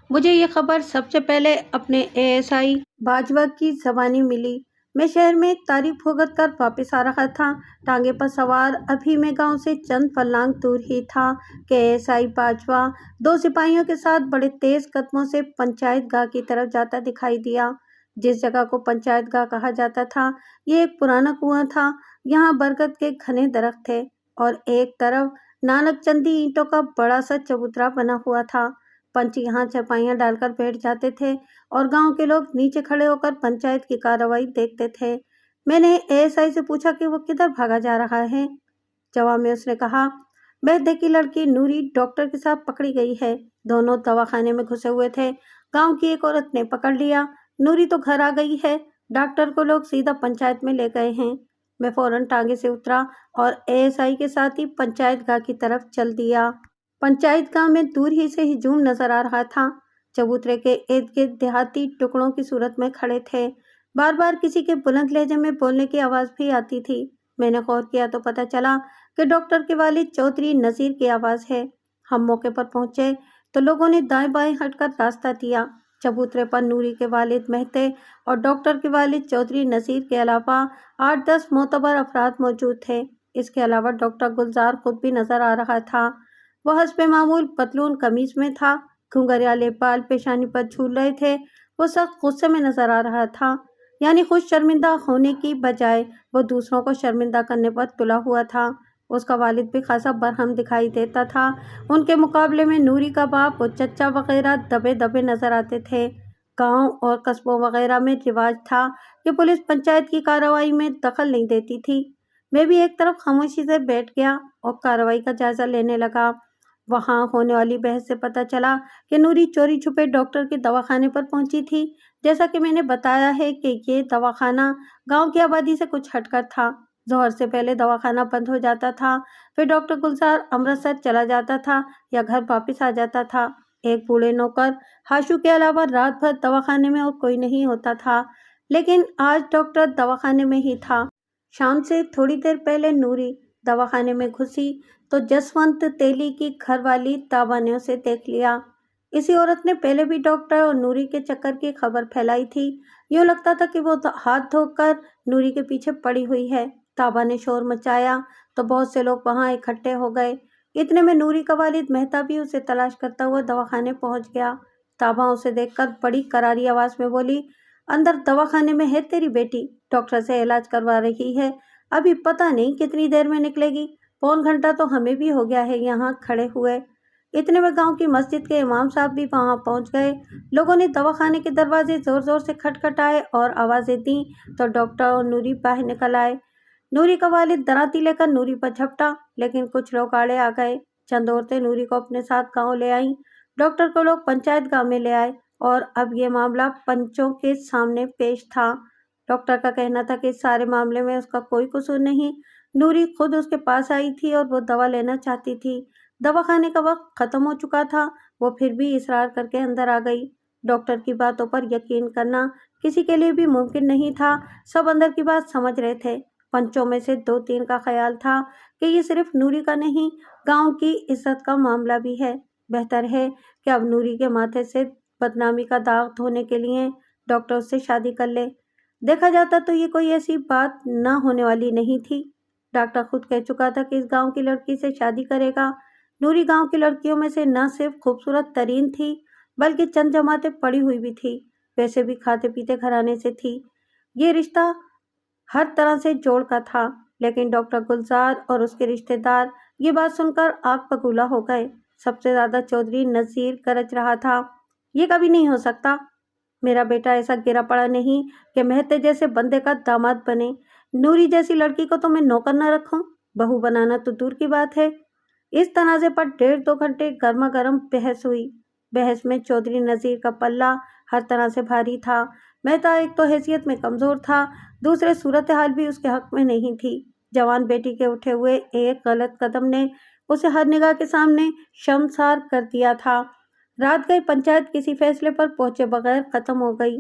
مجھے یہ خبر سب سے پہلے اپنے ASI باجوہ کی زبانی ملی۔ میں شہر میں تاریخ بھگت کر واپس آ رہا تھا، ٹانگے پر سوار۔ ابھی میں گاؤں سے چند فرلانگ دور ہی تھا کہ ASI باجوہ 2 سپاہیوں کے ساتھ بڑے تیز قدموں سے پنچایت گاہ کی طرف جاتا دکھائی دیا۔ جس جگہ کو پنچایت گاہ کہا جاتا تھا یہ ایک پرانا کنواں تھا۔ یہاں برگد کے گھنے درخت تھے اور ایک طرف نانک چندی اینٹوں کا بڑا سا چبوترا بنا ہوا تھا۔ پنچ یہاں چرپائیاں ڈال کر بیٹھ جاتے تھے اور گاؤں کے لوگ نیچے کھڑے ہو کر پنچایت کی کارروائی دیکھتے تھے۔ میں نے ASI سے پوچھا کہ وہ کدھر بھاگا جا رہا ہے۔ جواب میں اس نے کہا، بیدے کی لڑکی نوری ڈاکٹر کے ساتھ پکڑی گئی ہے۔ دونوں دواخانے میں گھسے ہوئے تھے۔ گاؤں کی ایک عورت نے پکڑ لیا۔ نوری تو گھر آ گئی ہے، ڈاکٹر کو لوگ سیدھا پنچایت میں لے گئے ہیں۔ میں فوراً ٹانگے سے اترا اور ASI کے ساتھ ہی پنچایت گاہ کی طرف چل دیا۔ پنچایت گاہ میں دور ہی سے ہجوم نظر آ رہا تھا۔ چبوترے کے ارد گرد دیہاتی ٹکڑوں کی صورت میں کھڑے تھے۔ بار بار کسی کے بلند لہجے میں بولنے کی آواز بھی آتی تھی۔ میں نے غور کیا تو پتہ چلا کہ ڈاکٹر کے والد چودھری نذیر کی آواز ہے۔ ہم موقع پر پہنچے تو لوگوں نے دائیں بائیں ہٹ کر راستہ دیا۔ چبوترے پر نوری کے والد مہتے اور ڈاکٹر کے والد چودھری نذیر کے علاوہ 8-10 معتبر افراد موجود تھے۔ اس کے علاوہ ڈاکٹر گلزار خود بھی نظر آ رہا تھا۔ وہ حسب معمول پتلون قمیض میں تھا، گھنگریالے بال پیشانی پر جھول رہے تھے۔ وہ سخت غصے میں نظر آ رہا تھا، یعنی خود شرمندہ ہونے کی بجائے وہ دوسروں کو شرمندہ کرنے پر تلا ہوا تھا۔ اس کا والد بھی خاصا برہم دکھائی دیتا تھا۔ ان کے مقابلے میں نوری کا باپ اور چچا وغیرہ دبے دبے نظر آتے تھے۔ گاؤں اور قصبوں وغیرہ میں رواج تھا کہ پولیس پنچایت کی کارروائی میں دخل نہیں دیتی تھی۔ میں بھی ایک طرف خاموشی سے بیٹھ گیا اور کارروائی کا جائزہ لینے لگا۔ وہاں ہونے والی بحث سے پتہ چلا کہ نوری چوری چھپے ڈاکٹر کے دواخانے پر پہنچی تھی۔ جیسا کہ میں نے بتایا ہے کہ یہ دواخانہ گاؤں کی آبادی سے کچھ ہٹ کر تھا۔ ظہر سے پہلے دواخانہ بند ہو جاتا تھا، پھر ڈاکٹر گلزار امرتسر چلا جاتا تھا یا گھر واپس آ جاتا تھا۔ ایک بوڑھے نوکر ہاشو کے علاوہ رات بھر دواخانے میں اور کوئی نہیں ہوتا تھا، لیکن آج ڈاکٹر دواخانے میں ہی تھا۔ شام سے تھوڑی دیر پہلے نوری دواخانے میں گھسی تو جسونت تیلی کی گھر والی تابا نے اسے دیکھ لیا۔ اسی عورت نے پہلے بھی ڈاکٹر اور نوری کے چکر کی خبر پھیلائی تھی۔ یوں لگتا تھا کہ وہ ہاتھ دھو کر نوری کے پیچھے پڑی ہوئی ہے۔ تابا نے شور مچایا تو بہت سے لوگ وہاں اکٹھے ہو گئے۔ اتنے میں نوری کا والد مہتا بھی اسے تلاش کرتا ہوا دواخانے پہنچ گیا۔ تابا اسے دیکھ کر بڑی کراری آواز میں بولی، اندر دواخانے میں ہے تیری بیٹی، ڈاکٹر سے علاج کروا رہی ہے، ابھی پتہ نہیں کتنی دیر میں نکلے گی، پون گھنٹہ تو ہمیں بھی ہو گیا ہے یہاں کھڑے ہوئے۔ اتنے میں گاؤں کی مسجد کے امام صاحب بھی وہاں پہنچ گئے۔ لوگوں نے دواخانے کے دروازے زور زور سے کھٹکھٹائے اور آوازیں دیں تو ڈاکٹر اور نوری باہر نکل آئے۔ نوری کا والد دراتی لے کر نوری پر جھپٹا، لیکن کچھ لوگ آڑے آ گئے۔ چند عورتیں نوری کو اپنے ساتھ گاؤں لے آئیں۔ ڈاکٹر کو لوگ پنچایت گاہ میں لے آئے اور اب یہ معاملہ پنچوں کے سامنے پیش تھا۔ ڈاکٹر کا کہنا تھا کہ اس سارے معاملے میں اس کا کوئی قصور نہیں، نوری خود اس کے پاس آئی تھی اور وہ دوا لینا چاہتی تھی۔ دواخانے کا وقت ختم ہو چکا تھا، وہ پھر بھی اصرار کر کے اندر آ گئی۔ ڈاکٹر کی باتوں پر یقین کرنا کسی کے لیے بھی ممکن نہیں تھا، سب اندر کی بات سمجھ رہے تھے۔ پنچوں میں سے دو تین کا خیال تھا کہ یہ صرف نوری کا نہیں، گاؤں کی عزت کا معاملہ بھی ہے، بہتر ہے کہ اب نوری کے ماتھے سے بدنامی کا داغ دھونے کے لیے ڈاکٹر اس سے شادی کر لے۔ دیکھا جاتا تو یہ کوئی ایسی بات نہ ہونے والی نہیں تھی۔ ڈاکٹر خود کہہ چکا تھا کہ اس گاؤں کی لڑکی سے شادی کرے گا۔ نوری گاؤں کی لڑکیوں میں سے نہ صرف خوبصورت ترین تھی بلکہ چند جماعتیں پڑھی ہوئی بھی تھی، ویسے بھی کھاتے پیتے گھرانے سے تھی۔ یہ رشتہ ہر طرح سے جوڑ کا تھا، لیکن ڈاکٹر گلزار اور اس کے رشتہ دار یہ بات سن کر آگ بگولا ہو گئے۔ سب سے زیادہ چودھری نذیر گرج رہا تھا، یہ کبھی نہیں ہو سکتا، میرا بیٹا ایسا گرا پڑا نہیں کہ مہتے جیسے بندے کا داماد بنے۔ نوری جیسی لڑکی کو تو میں نوکر نہ رکھوں، بہو بنانا تو دور کی بات ہے۔ اس تنازع پر 1.5-2 گھنٹے گرما گرم بحث ہوئی۔ بحث میں چودھری نذیر کا پلہ ہر طرح سے بھاری تھا۔ مہتا ایک تو حیثیت میں کمزور تھا، دوسرے صورتحال بھی اس کے حق میں نہیں تھی۔ جوان بیٹی کے اٹھے ہوئے ایک غلط قدم نے اسے ہر نگاہ کے سامنے شرمسار کر دیا تھا۔ رات گئی پنچایت کسی فیصلے پر پہنچے بغیر ختم ہو گئی۔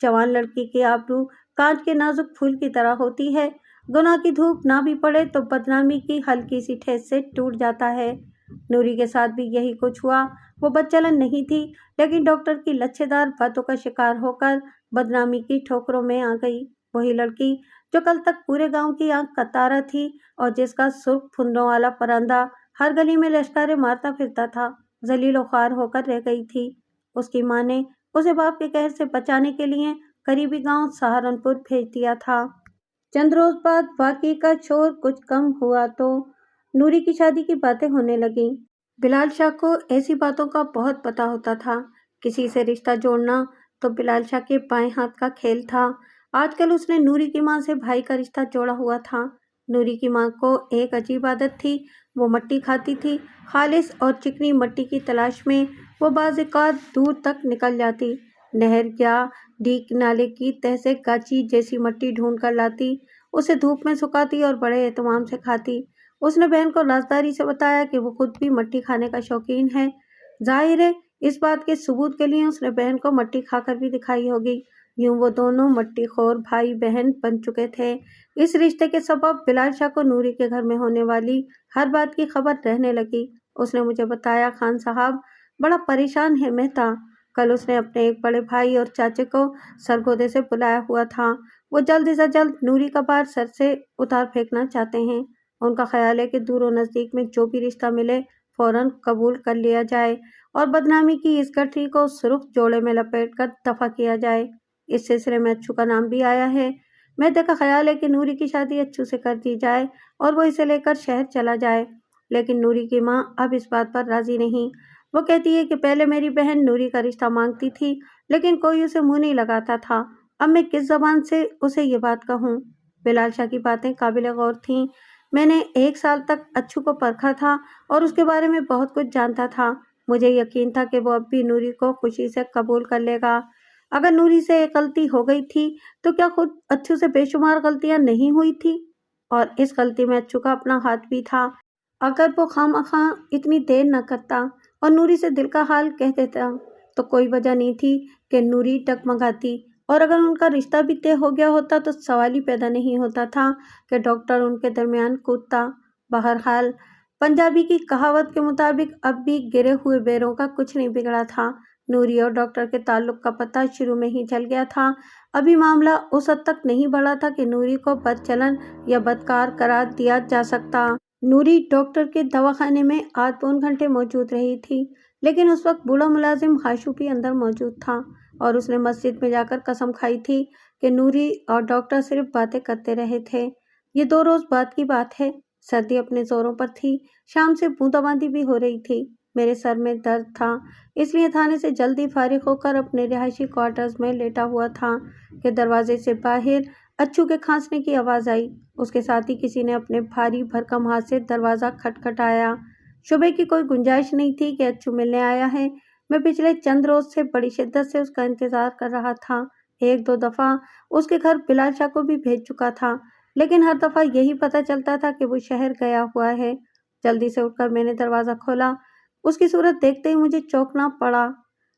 جوان لڑکی کی آبرو کانچ کے نازک پھول کی طرح ہوتی ہے، گناہ کی دھوپ نہ بھی پڑے تو بدنامی کی ہلکی سی ٹھیس سے ٹوٹ جاتا ہے۔ نوری کے ساتھ بھی یہی کچھ ہوا۔ وہ بدچلن نہیں تھی، لیکن ڈاکٹر کی لچھے دار باتوں کا شکار ہو کر بدنامی کی ٹھوکروں میں آ گئی۔ وہی لڑکی جو کل تک پورے گاؤں کی آنکھ کا تارا تھی اور جس کا سرخ پھندوں والا پرندہ ہر گلی میں لشکاریں مارتا پھرتا تھا، ذلیل و خوار ہو کر رہ گئی تھی۔ اس کی ماں نے اسے باپ کے قہر سے بچانے کے لیے قریبی گاؤں سہارنپور بھیج دیا تھا۔ چند روز بعد واقعے کا شور کچھ کم ہوا تو نوری کی شادی کی باتیں ہونے لگیں۔ بلال شاہ کو ایسی باتوں کا بہت پتہ ہوتا تھا۔ کسی سے رشتہ جوڑنا تو بلال شاہ کے بائیں ہاتھ کا کھیل تھا۔ آج کل اس نے نوری کی ماں سے بھائی کا رشتہ جوڑا ہوا تھا۔ نوری کی ماں کو ایک عجیب عادت تھی، وہ مٹی کھاتی تھی۔ خالص اور چکنی مٹی کی تلاش میں وہ بعض اوقات دور تک نکل جاتی، نہر یا ڈیک نالے کی تہہ سے گاچی جیسی مٹی ڈھونڈ کر لاتی، اسے دھوپ میں سکھاتی اور بڑے اہتمام سے کھاتی۔ اس نے بہن کو رازداری سے بتایا کہ وہ خود بھی مٹی کھانے کا شوقین ہے۔ ظاہر ہے اس بات کے ثبوت کے لیے اس نے بہن کو مٹی کھا کر بھی دکھائی ہوگی۔ یوں وہ دونوں مٹی خور بھائی بہن بن چکے تھے۔ اس رشتے کے سبب بلال شاہ کو نوری کے گھر میں ہونے والی ہر بات کی خبر رہنے لگی۔ اس نے مجھے بتایا، خان صاحب بڑا پریشان ہے مہتا، کل اس نے اپنے ایک بڑے بھائی اور چاچے کو سرگودے سے بلایا ہوا تھا، وہ جلد سے جلد نوری کا بار سر سے اتار پھینکنا چاہتے ہیں۔ ان کا خیال ہے کہ دور و نزدیک میں جو بھی رشتہ ملے فوراً قبول کر لیا جائے اور بدنامی کی اس گٹھری کو سرخ جوڑے میں لپیٹ کر دفع کیا جائے۔ اس سلسلے میں اچھو کا نام بھی آیا ہے۔ مہتا کا خیال ہے کہ نوری کی شادی اچھو سے کر دی جائے اور وہ اسے لے کر شہر چلا جائے، لیکن نوری کی ماں اب اس بات پر راضی نہیں۔ وہ کہتی ہے کہ پہلے میری بہن نوری کا رشتہ مانگتی تھی، لیکن کوئی اسے منہ نہیں لگاتا تھا، اب میں کس زبان سے اسے یہ بات کہوں۔ بلال شاہ کی باتیں قابل غور تھیں۔ میں نے 1 سال تک اچھو کو پرکھا تھا اور اس کے بارے میں بہت کچھ جانتا تھا۔ مجھے یقین تھا کہ وہ اب بھی نوری کو خوشی سے قبول کر لے گا۔ اگر نوری سے ایک غلطی ہو گئی تھی تو کیا خود اچھو سے بے شمار غلطیاں نہیں ہوئی تھی؟ اور اس غلطی میں اچھو کا اپنا ہاتھ بھی تھا۔ اگر وہ خواہ اتنی دیر نہ کرتا اور نوری سے دل کا حال کہہ دیتا تو کوئی وجہ نہیں تھی کہ نوری ڈگمگاتی، اور اگر ان کا رشتہ بھی طے ہو گیا ہوتا تو سوال ہی پیدا نہیں ہوتا تھا کہ ڈاکٹر ان کے درمیان کودتا۔ بہرحال پنجابی کی کہاوت کے مطابق اب بھی گرے ہوئے بیروں کا کچھ نہیں بگڑا تھا۔ نوری اور ڈاکٹر کے تعلق کا پتہ شروع میں ہی چل گیا تھا۔ ابھی معاملہ اس حد تک نہیں بڑھا تھا کہ نوری کو بد چلن یا بدکار قرار دیا جا سکتا۔ نوری ڈاکٹر کے دواخانے میں 8 پون گھنٹے موجود رہی تھی، لیکن اس وقت بوڑھا ملازم ہاشو بھی اندر موجود تھا، اور اس نے مسجد میں جا کر قسم کھائی تھی کہ نوری اور ڈاکٹر صرف باتیں کرتے رہے تھے۔ یہ 2 روز بعد کی بات ہے۔ سردی اپنے زوروں پر تھی، شام سے بوندا باندی بھی ہو رہی تھی۔ میرے سر میں درد تھا، اس لیے تھانے سے جلدی فارغ ہو کر اپنے رہائشی کوارٹرز میں لیٹا ہوا تھا کہ دروازے سے باہر اچھو کے کھانسنے کی آواز آئی۔ اس کے ساتھ ہی کسی نے اپنے بھاری بھرکم ہاتھ سے دروازہ کھٹکھٹایا۔ شبے کی کوئی گنجائش نہیں تھی کہ اچھو ملنے آیا ہے۔ میں پچھلے چند روز سے بڑی شدت سے اس کا انتظار کر رہا تھا۔ 1-2 دفعہ اس کے گھر بلال شاہ کو بھی بھیج چکا تھا، لیکن ہر دفعہ یہی پتہ چلتا تھا کہ وہ شہر گیا ہوا ہے۔ جلدی سے اٹھ کر میں نے دروازہ کھولا۔ اس کی صورت دیکھتے ہی مجھے چونکنا پڑا۔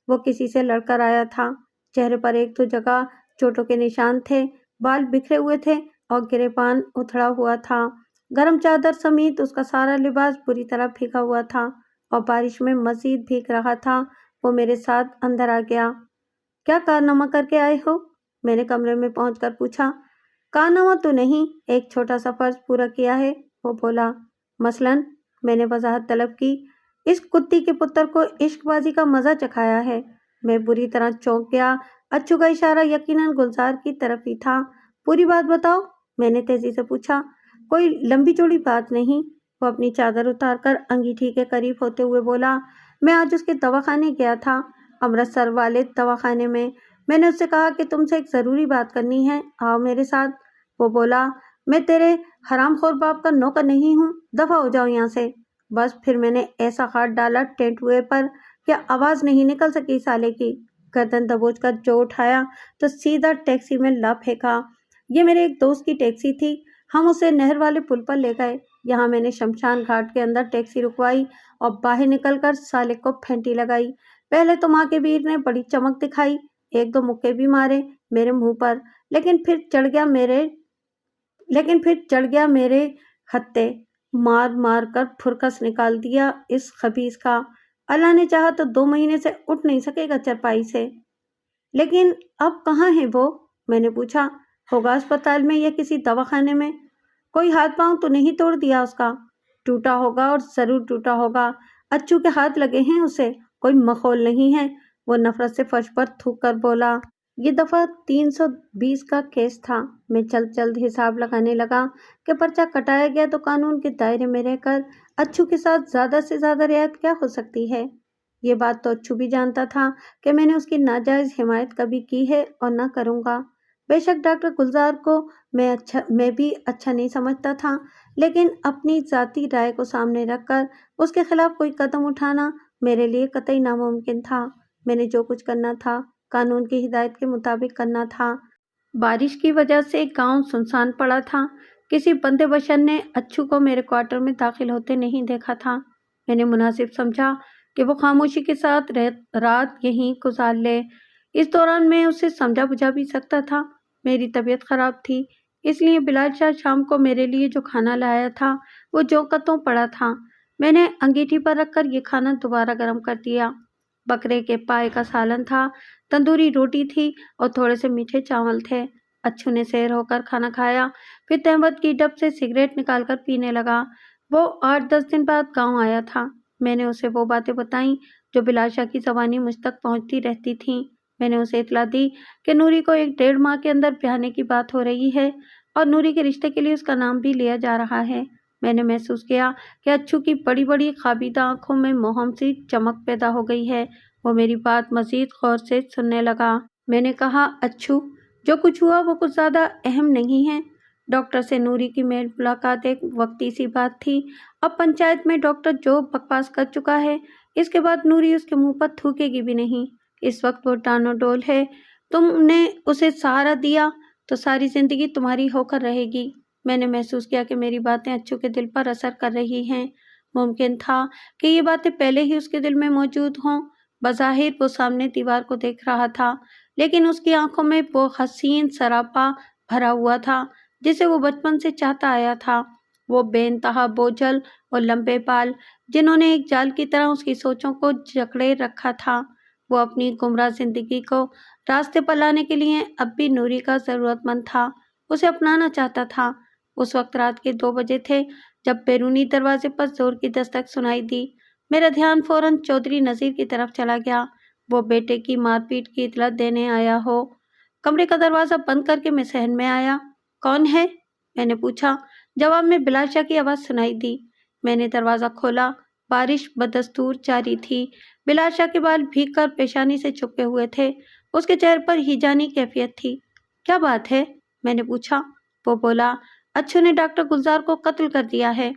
وہ کسی سے لڑ کر آیا تھا۔ چہرے پر 1-2 جگہ چوٹوں کے نشان تھے، بال بکھرے ہوئے تھے اور گریبان اتھڑا ہوا تھا۔ گرم چادر سمیت اس کا سارا لباس بری طرح بھیگا ہوا تھا اور بارش میں مزید بھیگ رہا تھا۔ وہ میرے ساتھ اندر آ گیا۔ کیا کارنامہ کر کے آئے ہو؟ میں نے کمرے میں پہنچ کر پوچھا۔ کارنامہ تو نہیں، ایک چھوٹا سا فرض پورا کیا ہے، وہ بولا۔ مثلاً؟ میں نے وضاحت طلب کی۔ اس کتی کے پتر کو عشق بازی کا مزہ چکھایا ہے۔ میں بری طرح چونک گیا۔ اچھو کا اشارہ یقیناً گلزار کی طرف ہی تھا۔ پوری بات بتاؤ، میں نے تیزی سے پوچھا۔ کوئی لمبی چوڑی بات نہیں، وہ اپنی چادر اتار کر انگیٹھی کے قریب ہوتے ہوئے بولا۔ میں آج اس کے دواخانے گیا تھا، امرتسر والے دواخانے میں۔ میں نے اس سے کہا کہ تم سے ایک ضروری بات کرنی ہے، آؤ میرے ساتھ۔ وہ بولا، میں تیرے حرام خور باپ کا نوکر نہیں ہوں، دفع ہو جاؤ یہاں سے۔ بس پھر میں نے ایسا ہاتھ ڈالا ٹینٹ ہوئے پر کہ آواز نہیں نکل سکی سالے کی۔ گردن دبوچ کر جو اٹھایا تو سیدھا ٹیکسی میں لا پھینکا۔ یہ میرے ایک دوست کی ٹیکسی تھی، ہم اسے نہر والے پل پر لے گئے۔ یہاں میں نے شمشان گھاٹ کے اندر ٹیکسی رکوائی اور باہر نکل کر سالک کو پھینٹی لگائی۔ پہلے تو ماں کے ویر نے بڑی چمک دکھائی، 1-2 مکے بھی مارے میرے منہ پر، لیکن پھر چڑھ گیا میرے ہتھے۔ مار مار کر پھرکس نکال دیا اس خبیث کا۔ اللہ نے چاہا تو 2 مہینے سے اٹھ نہیں سکے گا چرپائی سے۔ لیکن اب کہاں ہے وہ؟ میں نے پوچھا۔ ہوگا اسپتال میں یا کسی دواخانے میں۔ کوئی ہاتھ پاؤں تو نہیں توڑ دیا اس کا؟ ٹوٹا ہوگا اور ضرور ٹوٹا ہوگا، اچھو کے ہاتھ لگے ہیں اسے، کوئی مخول نہیں ہے، وہ نفرت سے فرش پر تھوک کر بولا۔ یہ دفعہ 320 کا کیس تھا۔ میں جلد حساب لگانے لگا کہ پرچہ کٹایا گیا تو قانون کے دائرے میں رہ کر اچھو کے ساتھ زیادہ سے زیادہ رعایت کیا ہو سکتی ہے۔ یہ بات تو اچھو بھی جانتا تھا کہ میں نے اس کی ناجائز حمایت کبھی کی ہے اور نہ کروں گا۔ بے شک ڈاکٹر گلزار کو میں بھی اچھا نہیں سمجھتا تھا، لیکن اپنی ذاتی رائے کو سامنے رکھ کر اس کے خلاف کوئی قدم اٹھانا میرے لیے قطعی ناممکن تھا۔ میں نے جو کچھ کرنا تھا قانون کی ہدایت کے مطابق کرنا تھا۔ بارش کی وجہ سے گاؤں سنسان پڑا تھا۔ کسی بندے بشر نے اچھو کو میرے کوارٹر میں داخل ہوتے نہیں دیکھا تھا۔ میں نے مناسب سمجھا کہ وہ خاموشی کے ساتھ رات یہیں گزار لے۔ اس دوران میں اسے سمجھا بجھا بھی سکتا تھا۔ میری طبیعت خراب تھی، اس لیے بلال شاہ شام کو میرے لیے جو کھانا لایا تھا وہ جوقتوں پڑا تھا۔ میں نے انگیٹھی پر رکھ کر یہ کھانا دوبارہ گرم کر دیا۔ بکرے کے پائے کا سالن تھا، تندوری روٹی تھی اور تھوڑے سے میٹھے چاول تھے۔ اچھو نے سیر ہو کر کھانا کھایا، پھر تہمت کی ڈب سے سگریٹ نکال کر پینے لگا۔ وہ 8-10 دن بعد گاؤں آیا تھا۔ میں نے اسے وہ باتیں بتائیں جو بلال شاہ کی زبانی مجھ تک پہنچتی رہتی تھیں۔ میں نے اسے اطلاع دی کہ نوری کو 1-1.5 ماہ کے اندر بیاہنے کی بات ہو رہی ہے اور نوری کے رشتے کے لیے اس کا نام بھی لیا جا رہا ہے۔ میں نے محسوس کیا کہ اچھو کی بڑی بڑی خوابیدہ آنکھوں میں موہم سی چمک پیدا ہو گئی ہے۔ وہ میری بات مزید غور سے سننے لگا۔ میں نے کہا، اچھو، جو کچھ ہوا وہ کچھ زیادہ اہم نہیں ہے۔ ڈاکٹر سے نوری کی میل ملاقات ایک وقتی سی بات تھی۔ اب پنچایت میں ڈاکٹر جو بکواس کر چکا ہے، اس کے بعد نوری اس کے منہ پر تھوکے گی بھی نہیں۔ اس وقت وہ ڈانو ڈول ہے، تم نے اسے سہارا دیا تو ساری زندگی تمہاری ہو کر رہے گی۔ میں نے محسوس کیا کہ میری باتیں اچھو کے دل پر اثر کر رہی ہیں۔ ممکن تھا کہ یہ باتیں پہلے ہی اس کے دل میں موجود ہوں۔ بظاہر وہ سامنے دیوار کو دیکھ رہا تھا، لیکن اس کی آنکھوں میں وہ حسین سراپا بھرا ہوا تھا جسے وہ بچپن سے چاہتا آیا تھا۔ وہ بے انتہا بوجھل اور لمبے بال جنہوں نے ایک جال کی طرح اس کی سوچوں کو جکڑے رکھا تھا۔ وہ اپنی گمراہ زندگی کو راستے پر لانے کے لیے اب بھی نوری کا ضرورت مند تھا، اسے اپنانا چاہتا تھا۔ اس وقت رات کے 2 بجے تھے جب بیرونی دروازے پر زور کی دستک سنائی دی۔ میرا دھیان فوراً چودھری نذیر کی طرف چلا گیا۔ وہ بیٹے کی مار پیٹ کی اطلاع دینے آیا ہو۔ کمرے کا دروازہ بند کر کے میں صحن میں آیا۔ کون ہے؟ میں نے پوچھا۔ جواب میں بلال شاہ کی آواز سنائی دی۔ میں نے دروازہ کھولا۔ بارش بدستور جاری تھی۔ بلال شاہ کے بال بھیگ کر پیشانی سے چپکے ہوئے تھے۔ اس کے چہرے پر ہیجانی کیفیت تھی۔ کیا بات ہے؟ میں نے پوچھا۔ وہ بولا، اچھو نے ڈاکٹر گلزار کو قتل کر دیا ہے۔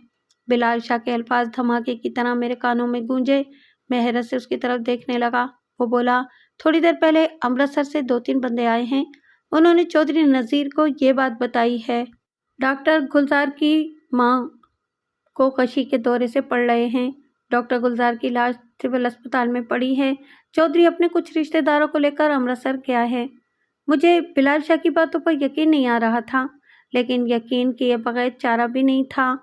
بلال شاہ کے الفاظ دھماکے کی طرح میرے کانوں میں گونجے۔ میں حیرت سے اس کی طرف دیکھنے لگا۔ وہ بولا، تھوڑی دیر پہلے امرتسر سے 2-3 بندے آئے ہیں، انہوں نے چودھری نذیر کو یہ بات بتائی ہے۔ ڈاکٹر گلزار کی ماں کو غشی کے دورے سے پڑ رہے ہیں۔ ڈاکٹر گلزار کی لاش سول اسپتال میں پڑی ہے۔ چودھری اپنے کچھ رشتہ داروں کو لے کر امرتسر گیا ہے۔ مجھے بلال شاہ کی باتوں پر یقین نہیں آ رہا تھا، لیکن یقین کیے بغیر چارہ بھی نہیں تھا۔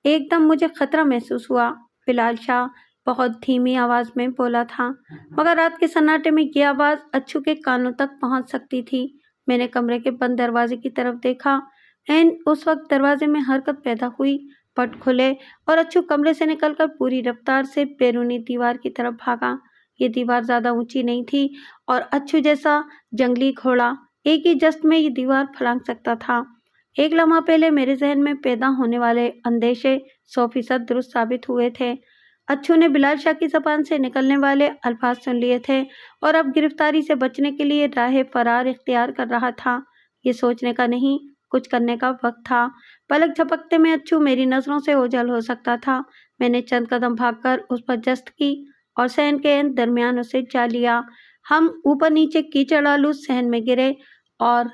ایک دم مجھے خطرہ محسوس ہوا۔ بلال شاہ بہت دھیمی آواز میں بولا تھا، مگر رات کے سناٹے میں یہ آواز اچھو کے کانوں تک پہنچ سکتی تھی۔ میں نے کمرے کے بند دروازے کی طرف دیکھا۔ اس وقت دروازے میں حرکت پیدا ہوئی، پٹ کھلے اور اچھو کمرے سے نکل کر پوری رفتار سے بیرونی دیوار کی طرف بھاگا۔ یہ دیوار زیادہ اونچی نہیں تھی اور اچھو جیسا جنگلی گھوڑا ایک ہی جست میں یہ دیوار پھلانگ سکتا تھا۔ ایک لمحہ پہلے میرے ذہن میں پیدا ہونے والے اندیشے 100% درست ثابت ہوئے تھے۔ اچھو نے بلال شاہ کی زبان سے نکلنے والے الفاظ سن لیے تھے اور اب گرفتاری سے بچنے کے لیے راہ فرار اختیار کر رہا تھا۔ یہ سوچنے کا نہیں، کچھ کرنے کا وقت تھا۔ پلک جھپکتے میں اچھو میری نظروں سے اوجھل ہو سکتا تھا۔ میں نے چند قدم بھاگ کر اس پر جست کی اور صحن کے درمیان اسے جا لیا۔ ہم اوپر نیچے کیچڑ آلود صحن میں گرے اور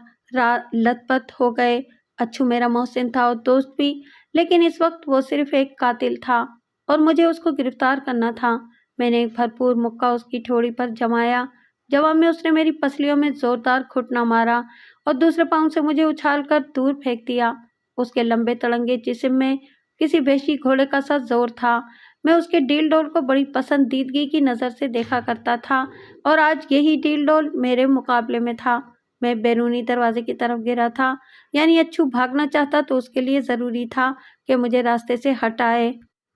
لت پت ہو گئے۔ اچھو میرا محسن تھا اور دوست بھی، لیکن اس وقت وہ صرف ایک قاتل تھا اور مجھے اس کو گرفتار کرنا تھا۔ میں نے ایک بھرپور مکہ اس کی ٹھوڑی پر جمایا۔ جواب میں اس نے میری پسلیوں میں زوردار گھٹنا مارا اور دوسرے پاؤں سے مجھے اچھال کر دور پھینک دیا۔ اس کے لمبے تڑنگے جسم میں کسی وحشی گھوڑے کا سا زور تھا۔ میں اس کے ڈیل ڈول کو بڑی پسندیدگی کی نظر سے دیکھا کرتا تھا اور آج یہی ڈیل ڈول میرے مقابلے میں تھا۔ میں بیرونی دروازے کی طرف گرا تھا، یعنی اچھو بھاگنا چاہتا تو اس کے لیے ضروری تھا کہ مجھے راستے سے ہٹائے۔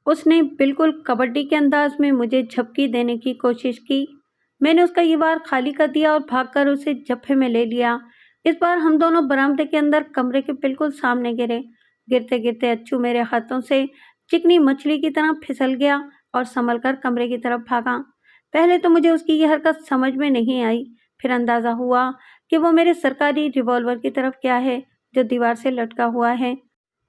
اس نے بالکل کبڈی کے انداز میں مجھے جھپکی دینے کی کوشش کی۔ میں نے اس کا یہ وار خالی کر دیا اور بھاگ کر اسے جبہے میں لے لیا۔ اس بار ہم دونوں برآمدے کے اندر کمرے کے بالکل سامنے گرے۔ گرتے گرتے اچھو میرے ہاتھوں سے چکنی مچھلی کی طرح پھسل گیا اور سنبھل کر کمرے کی طرف بھاگا۔ پہلے تو مجھے اس کی یہ حرکت سمجھ میں نہیں آئی، پھر اندازہ ہوا کہ وہ میرے سرکاری ریوالور کی طرف کیا ہے جو دیوار سے لٹکا ہوا ہے۔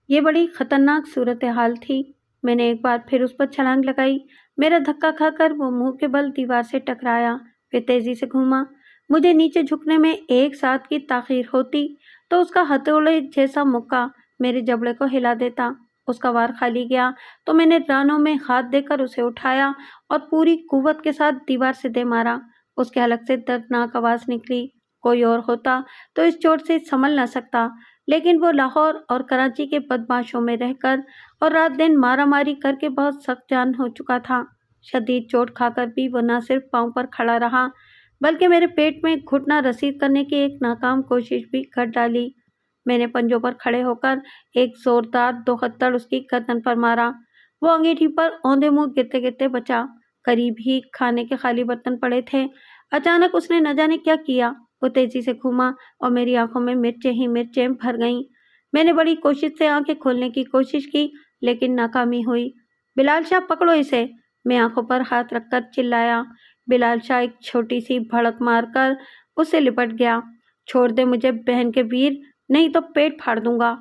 یہ بڑی خطرناک صورتحال تھی۔ میں نے ایک بار پھر اس پر چھلانگ لگائی۔ میرا دھکا کھا کر وہ منہ کے بل دیوار سے ٹکرایا، پھر تیزی سے گھوما۔ مجھے نیچے جھکنے میں ایک ساتھ کی تاخیر ہوتی تو اس کا ہتھوڑے جیسا مکہ میرے جبڑے کو ہلا دیتا۔ اس کا وار خالی گیا تو میں نے رانوں میں ہاتھ دے کر اسے اٹھایا اور پوری قوت کے ساتھ دیوار سے دے مارا۔ اس کے حلق سے دردناک آواز نکلی۔ کوئی اور ہوتا تو اس چوٹ سے سنبھل نہ سکتا، لیکن وہ لاہور اور کراچی کے بدماشوں میں رہ کر اور رات دن مارا ماری کر کے بہت سخت جان ہو چکا تھا۔ شدید چوٹ کھا کر بھی وہ نہ صرف پاؤں پر کھڑا رہا بلکہ میرے پیٹ میں گھٹنا رسید کرنے کی ایک ناکام کوشش بھی کر ڈالی۔ میں نے پنجوں پر کھڑے ہو کر ایک زوردار 2 ہتھڑ اس کی گردن پر مارا۔ وہ انگیٹھی پر اوندے منہ گرتے گرتے بچا۔ قریب ہی کھانے کے خالی برتن پڑے تھے۔ اچانک اس نے نہ جانے کیا کیا، وہ تیزی سے گھوما اور میری آنکھوں میں مرچیں ہی مرچیں بھر گئیں۔ میں نے بڑی کوشش سے آنکھیں کھولنے کی کوشش کی لیکن ناکامی ہوئی۔ بلال شاہ پکڑو اسے، میں آنکھوں پر ہاتھ رکھ کر چلایا۔ بلال شاہ ایک چھوٹی سی بھڑک مار کر اس سے لپٹ گیا۔ چھوڑ دے مجھے بہن کے ویر، نہیں تو پیٹ پھاڑ دوں گا۔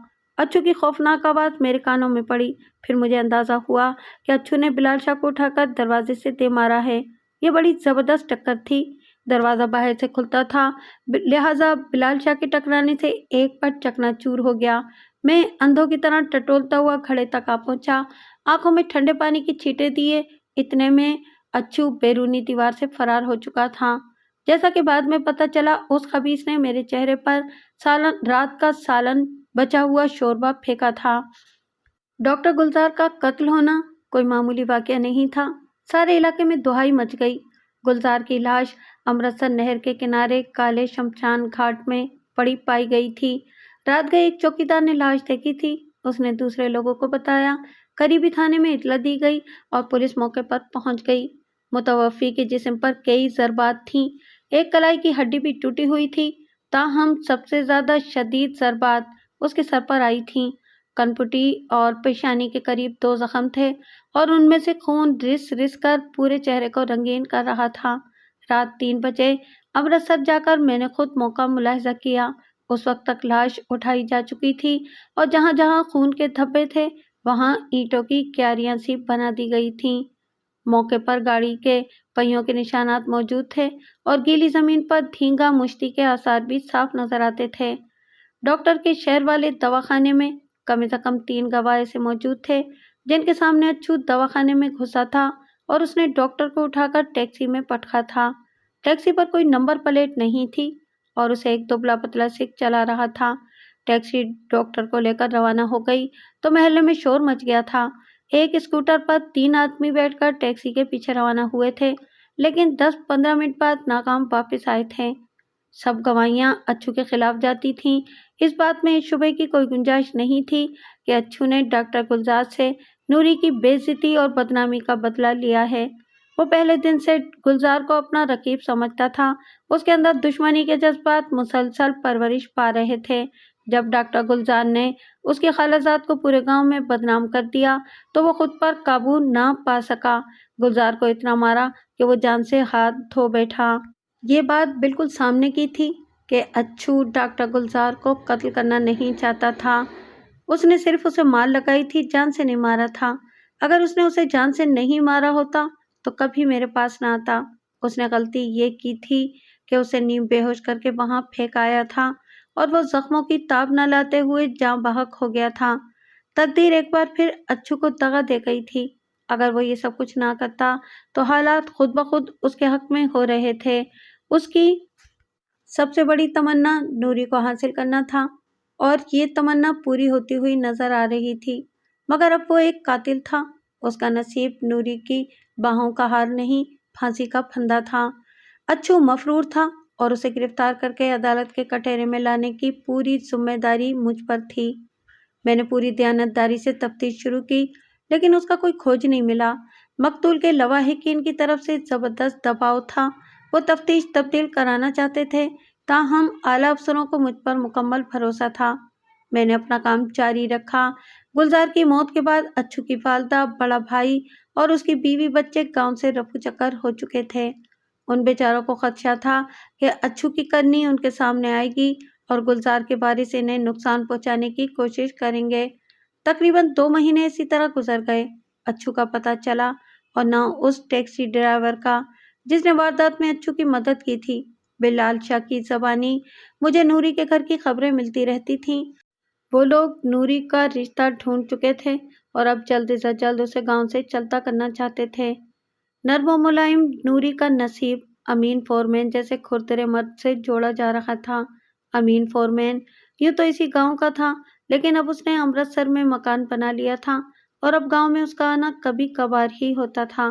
اچھو کی خوفناک آواز میرے کانوں میں پڑی۔ پھر مجھے اندازہ ہوا کہ اچھو نے بلال شاہ کو اٹھا کر دروازے سے دے مارا ہے۔ یہ بڑی زبردست ٹکر تھی۔ دروازہ باہر سے کھلتا تھا، لہٰذا بلال شاہ کے ٹکرانے سے ایک پٹ چکنا چور ہو گیا۔ میں اندھوں کی طرح ٹٹولتا ہوا کھڑے تک آ پہنچا، آنکھوں میں ٹھنڈے پانی کی چھینٹیں دیے۔ اتنے میں اچھو بیرونی دیوار سے فرار ہو چکا تھا۔ جیسا کہ بعد میں پتہ چلا، اس خبیث نے میرے چہرے پر رات کا سالن بچا ہوا شوربہ پھینکا تھا۔ ڈاکٹر گلزار کا قتل ہونا کوئی معمولی واقعہ نہیں تھا۔ سارے علاقے میں دہائی مچ گئی۔ گلزار کی لاش امرتسر نہر کے کنارے کالے شمشان گھاٹ میں پڑی پائی گئی تھی۔ رات گئے ایک چوکیدار نے لاش دیکھی تھی۔ اس نے دوسرے لوگوں کو بتایا۔ قریبی تھانے میں اطلاع دی گئی اور پولیس موقع پر پہنچ گئی۔ متوفی کے جسم پر کئی ضربات تھیں۔ ایک کلائی کی ہڈی بھی ٹوٹی ہوئی تھی، تاہم سب سے زیادہ شدید ضربات اس کے سر پر آئی تھیں۔ کنپٹی اور پیشانی کے قریب 2 زخم تھے اور ان میں سے خون رس رس کر پورے چہرے کو رنگین کر رہا تھا۔ رات 3 بجے امرتسر جا کر میں نے خود موقع ملاحظہ کیا۔ اس وقت تک لاش اٹھائی جا چکی تھی اور جہاں جہاں خون کے دھبے تھے وہاں اینٹوں کی کیاریاں سی بنا دی گئی تھیں۔ موقع پر گاڑی کے پہیوں کے نشانات موجود تھے اور گیلی زمین پر دھینگا مشتی کے آثار بھی صاف نظر آتے تھے۔ ڈاکٹر کے شہر والے دواخانے میں کم از کم 3 گواہ ایسے موجود تھے جن کے سامنے اچھو دواخانے میں گھسا تھا اور اس نے ڈاکٹر کو اٹھا کر ٹیکسی میں پٹکا تھا۔ ٹیکسی پر کوئی نمبر پلیٹ نہیں تھی اور اسے ایک دبلا پتلا سکھ چلا رہا تھا۔ ٹیکسی ڈاکٹر کو لے کر روانہ ہو گئی تو محلے میں شور مچ گیا تھا۔ ایک اسکوٹر پر 3 آدمی بیٹھ کر ٹیکسی کے پیچھے روانہ ہوئے تھے، لیکن 10-15 منٹ بعد ناکام واپس آئے تھے۔ سب گواہیاں اچھو کے خلاف جاتی تھیں۔ اس بات میں شبے کی کوئی گنجائش نہیں تھی کہ اچھو نے ڈاکٹر گلزار سے نوری کی بے عزتی اور بدنامی کا بدلہ لیا ہے۔ وہ پہلے دن سے گلزار کو اپنا رقیب سمجھتا تھا۔ اس کے اندر دشمنی کے جذبات مسلسل پرورش پا رہے تھے۔ جب ڈاکٹر گلزار نے اس کی خالہ کو پورے گاؤں میں بدنام کر دیا تو وہ خود پر قابو نہ پا سکا۔ گلزار کو اتنا مارا کہ وہ جان سے ہاتھ دھو بیٹھا۔ یہ بات بالکل سامنے کی تھی کہ اچھو ڈاکٹر گلزار کو قتل کرنا نہیں چاہتا تھا۔ اس نے صرف اسے مار لگائی تھی، جان سے نہیں مارا تھا۔ اگر اس نے اسے جان سے نہیں مارا ہوتا تو کبھی میرے پاس نہ آتا۔ اس نے غلطی یہ کی تھی کہ اسے نیم بے ہوش کر کے وہاں پھینک آیا تھا اور وہ زخموں کی تاب نہ لاتے ہوئے جاں بحق ہو گیا تھا۔ تقدیر ایک بار پھر اچھو کو دغا دے گئی تھی۔ اگر وہ یہ سب کچھ نہ کرتا تو حالات خود بخود اس کے حق میں ہو رہے تھے۔ اس کی سب سے بڑی تمنا نوری کو حاصل کرنا تھا اور یہ تمنا پوری ہوتی ہوئی نظر آ رہی تھی، مگر اب وہ ایک قاتل تھا۔ اس کا نصیب نوری کی باہوں کا ہار نہیں، پھانسی کا پھندا تھا۔ اچھو مفرور تھا اور اسے گرفتار کر کے عدالت کے کٹہرے میں لانے کی پوری ذمہ داری مجھ پر تھی۔ میں نے پوری دیانتداری سے تفتیش شروع کی، لیکن اس کا کوئی کھوج نہیں ملا۔ مقتول کے لواحقین کی طرف سے زبردست دباؤ تھا۔ وہ تفتیش تبدیل کرانا چاہتے تھے، تاہم اعلیٰ افسروں کو مجھ پر مکمل بھروسہ تھا۔ میں نے اپنا کام جاری رکھا۔ گلزار کی موت کے بعد اچھو کی والدہ، بڑا بھائی اور اس کی بیوی بچے گاؤں سے رفو چکر ہو چکے تھے۔ ان بیچاروں کو خدشہ تھا کہ اچھو کی کرنی ان کے سامنے آئے گی اور گلزار کے وارث انہیں نقصان پہنچانے کی کوشش کریں گے۔ تقریباً 2 مہینے اسی طرح گزر گئے۔ اچھو کا پتہ چلا اور نہ اس ٹیکسی ڈرائیور کا جس نے واردات میں اچھو کی مدد کی تھی۔ بلال شاہ کی زبانی مجھے نوری کے گھر کی خبریں ملتی رہتی تھیں۔ وہ لوگ نوری کا رشتہ ڈھونڈ چکے تھے اور اب جلد از جلد اسے گاؤں سے چلتا کرنا چاہتے تھے۔ نرم و ملائم نوری کا نصیب امین فورمین جیسے کھردرے مرد سے جوڑا جا رہا تھا۔ امین فورمین یوں تو اسی گاؤں کا تھا، لیکن اب اس نے امرتسر میں مکان بنا لیا تھا اور اب گاؤں میں اس کا آنا کبھی کبھار ہی ہوتا تھا۔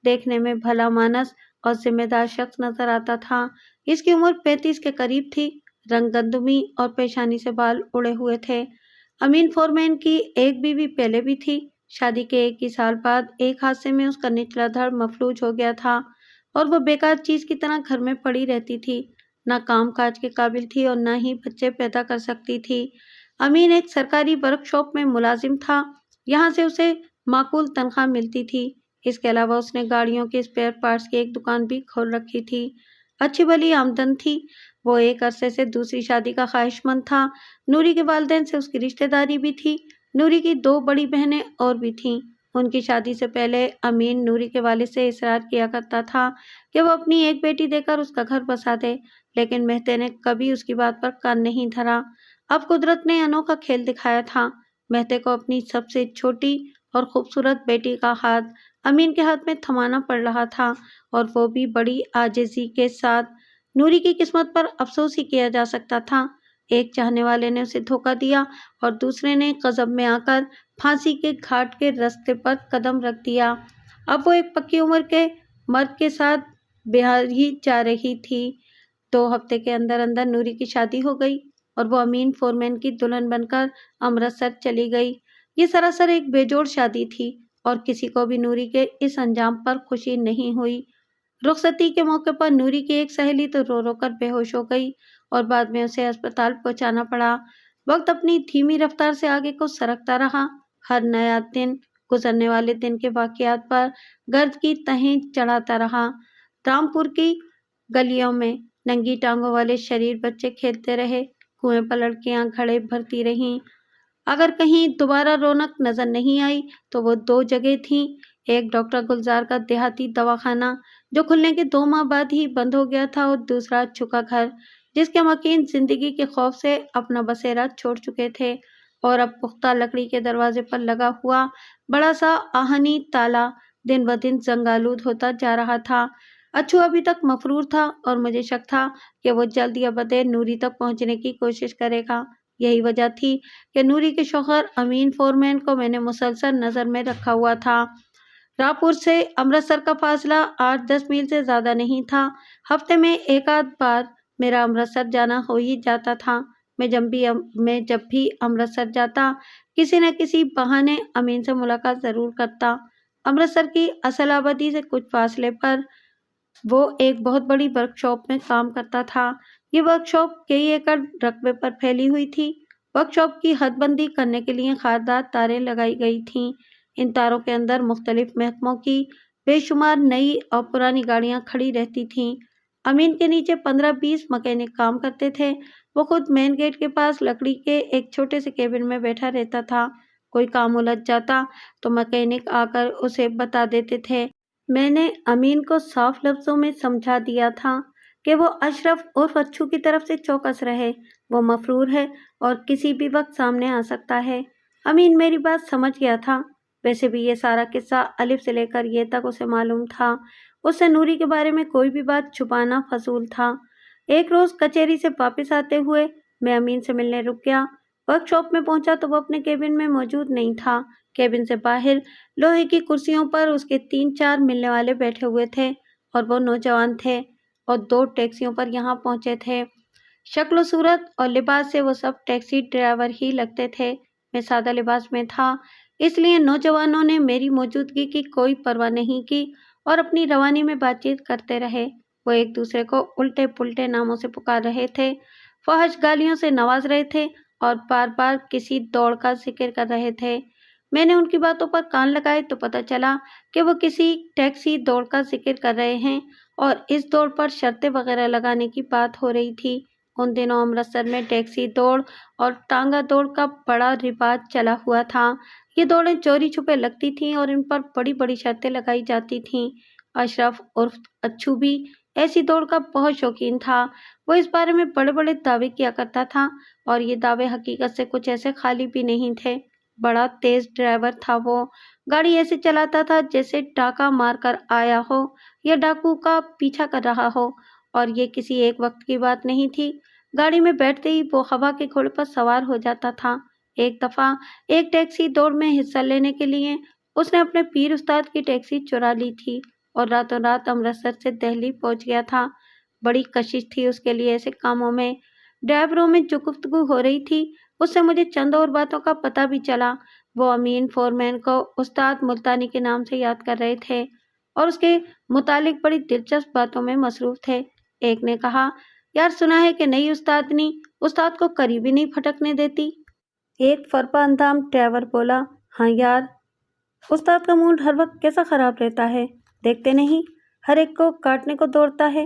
دیکھنے میں بھلا مانس اور ذمہ دار شخص نظر آتا تھا۔ اس کی عمر 35 کے قریب تھی۔ رنگ گندمی اور پیشانی سے بال اڑے ہوئے تھے۔ امین فورمین کی ایک بیوی پہلے بھی تھی۔ شادی کے 1 ہی سال بعد ایک حادثے میں اس کا نچلا دھڑ مفلوج ہو گیا تھا اور وہ بیکار چیز کی طرح گھر میں پڑی رہتی تھی۔ نہ کام کاج کے قابل تھی اور نہ ہی بچے پیدا کر سکتی تھی۔ امین ایک سرکاری ورک شاپ میں ملازم تھا، یہاں سے اسے معقول تنخواہ ملتی تھی۔ اس کے علاوہ اس نے گاڑیوں کے اسپیئر پارٹس کی ایک دکان بھی کھول رکھی تھی۔ اچھی بھلی آمدن تھی۔ وہ ایک عرصے سے دوسری شادی کا خواہشمند تھا۔ نوری کے والدین سے اس کی رشتہ داری بھی تھی۔ نوری کی 2 بڑی بہنیں اور بھی تھیں۔ ان کی شادی سے پہلے امین نوری کے والد سے اصرار کیا کرتا تھا کہ وہ اپنی ایک بیٹی دے کر اس کا گھر بسا دے، لیکن مہدی نے کبھی اس کی بات پر کان نہیں دھرا۔ اب قدرت نے انوکھا کھیل دکھایا تھا۔ مہدی کو اپنی سب سے چھوٹی اور خوبصورت بیٹی کا ہاتھ امین کے ہاتھ میں تھمانا پڑ رہا تھا، اور وہ بھی بڑی عاجزی کے ساتھ۔ نوری کی قسمت پر افسوس ہی کیا جا سکتا تھا۔ ایک چاہنے والے نے اسے دھوکہ دیا اور دوسرے نے غضب میں آ کر پھانسی کے گھاٹ کے رستے پر قدم رکھ دیا۔ اب وہ ایک پکی عمر کے مرد کے ساتھ بیاہ ہی جا رہی تھی۔ 2 ہفتے کے اندر اندر نوری کی شادی ہو گئی اور وہ امین فورمین کی دلہن بن کر امرتسر چلی گئی۔ یہ سراسر ایک بے جوڑ شادی تھی اور کسی کو بھی نوری کے اس انجام پر خوشی نہیں ہوئی۔ رخصتی کے موقع پر نوری کی ایک سہیلی تو رو رو کر بے ہوش ہو گئی اور بعد میں اسے اسپتال پہنچانا پڑا۔ وقت اپنی دھیمی رفتار سے آگے کو سرکتا رہا۔ ہر نیا دن گزرنے والے دن کے واقعات پر گرد کی تہیں چڑھاتا رہا۔ رامپور کی گلیوں میں ننگی ٹانگوں والے شریر بچے کھیلتے رہے، کنویں پر لڑکیاں گھڑے بھرتی رہیں۔ اگر کہیں دوبارہ رونق نظر نہیں آئی تو وہ 2 جگہ تھیں، ایک ڈاکٹر گلزار کا دیہاتی دواخانہ جو کھلنے کے 2 ماہ بعد ہی بند ہو گیا تھا، اور دوسرا چھکا گھر جس کے مکین زندگی کے خوف سے اپنا بسیرا چھوڑ چکے تھے، اور اب پختہ لکڑی کے دروازے پر لگا ہوا بڑا سا آہنی تالا دن بدن زنگ آلود ہوتا جا رہا تھا۔ اچھو ابھی تک مفرور تھا اور مجھے شک تھا کہ وہ جلد یا بدیر نوری تک پہنچنے کی کوشش کرے گا۔ یہی وجہ تھی کہ نوری کے شوہر امین فورمین کو میں نے مسلسل نظر میں رکھا ہوا تھا۔ رامپور سے امرتسر کا فاصلہ 8-10 میل سے زیادہ نہیں تھا۔ ہفتے میں ایک آدھ بار میرا امرتسر جانا ہو ہی جاتا تھا۔ میں جب بھی امرتسر جاتا کسی نہ کسی بہانے امین سے ملاقات ضرور کرتا۔ امرتسر کی اصل آبادی سے کچھ فاصلے پر وہ ایک بہت بڑی ورک شاپ میں کام کرتا تھا۔ یہ ورک شاپ کئی ایکڑ رقبے پر پھیلی ہوئی تھی۔ ورک شاپ کی حد بندی کرنے کے لیے خاردار تاریں لگائی گئی تھیں۔ ان تاروں کے اندر مختلف محکموں کی بے شمار نئی اور پرانی گاڑیاں کھڑی رہتی تھیں۔ امین کے نیچے 15-20 مکینک کام کرتے تھے۔ وہ خود مین گیٹ کے پاس لکڑی کے ایک چھوٹے سے کیبن میں بیٹھا رہتا تھا۔ کوئی کام الجھ جاتا تو مکینک آ کر اسے بتا دیتے تھے۔ میں نے امین کو صاف لفظوں میں سمجھا دیا تھا کہ وہ اشرف عرف اچھو کی طرف سے چوکس رہے۔ وہ مفرور ہے اور کسی بھی وقت سامنے آ سکتا ہے۔ امین میری بات سمجھ گیا تھا۔ ویسے بھی یہ سارا قصہ الف سے لے کر یہ تک اسے معلوم تھا۔ اس سے نوری کے بارے میں کوئی بھی بات چھپانا فضول تھا۔ ایک روز کچہری سے واپس آتے ہوئے میں امین سے ملنے رک گیا۔ ورک شاپ میں پہنچا تو وہ اپنے کیبن میں موجود نہیں تھا۔ کیبن سے باہر لوہے کی کرسیوں پر اس کے 3-4 ملنے والے بیٹھے ہوئے تھے، اور وہ نوجوان تھے اور 2 ٹیکسیوں پر یہاں پہنچے تھے۔ شکل و صورت اور لباس سے وہ سب ٹیکسی ڈرائیور ہی لگتے تھے۔ میں سادہ لباس میں تھا، اس لیے نوجوانوں نے میری موجودگی کی کوئی پرواہ نہیں کی اور اپنی روانی میں بات چیت کرتے رہے۔ وہ ایک دوسرے کو الٹے پلٹے ناموں سے پکار رہے تھے، فحش گالیوں سے نواز رہے تھے اور بار بار کسی دوڑ کا ذکر کر رہے تھے۔ میں نے ان کی باتوں پر کان لگائے تو پتہ چلا کہ وہ کسی ٹیکسی دوڑ کا ذکر کر رہے ہیں اور اس دوڑ پر شرطیں وغیرہ لگانے کی بات ہو رہی تھی۔ ان دنوں امرتسر میں ٹیکسی دوڑ اور ٹانگا دوڑ کا بڑا رواج چلا ہوا تھا۔ یہ دوڑیں چوری چھپے لگتی تھیں اور ان پر بڑی بڑی شرطیں لگائی جاتی تھیں۔ اشرف عرف اچھو بھی ایسی دوڑ کا بہت شوقین تھا۔ وہ اس بارے میں بڑے بڑے دعوے کیا کرتا تھا، اور یہ دعوے حقیقت سے کچھ ایسے خالی بھی نہیں تھے۔ بڑا تیز ڈرائیور تھا وہ، گاڑی ایسے چلاتا تھا جیسے ڈاکہ مار کر آیا ہو یا ڈاکو کا پیچھا کر رہا ہو، اور یہ کسی ایک وقت کی بات نہیں تھی۔ گاڑی میں بیٹھتے ہی وہ ہوا کے گھوڑے پر سوار ہو جاتا تھا۔ ایک دفعہ ایک ٹیکسی دوڑ میں حصہ لینے کے لیے اس نے اپنے پیر استاد کی ٹیکسی چرا لی تھی اور راتوں رات امرتسر سے دہلی پہنچ گیا تھا۔ بڑی کشش تھی اس کے لیے ایسے کاموں میں۔ ڈرائیوروں میں جو گفتگو ہو رہی تھی اس سے مجھے چند اور باتوں کا پتہ بھی چلا۔ وہ امین فورمین کو استاد ملتانی کے نام سے یاد کر رہے تھے اور اس کے متعلق بڑی دلچسپ باتوں میں مصروف تھے۔ ایک نے کہا، یار سنا ہے کہ نئی استادنی استاد کو قریب ہی نہیں پھٹکنے دیتی۔ ایک فرپا اندام ڈرائیور بولا، ہاں یار، استاد کا موڈ ہر وقت کیسا خراب رہتا ہے، دیکھتے نہیں، ہر ایک کو کاٹنے کو دوڑتا ہے۔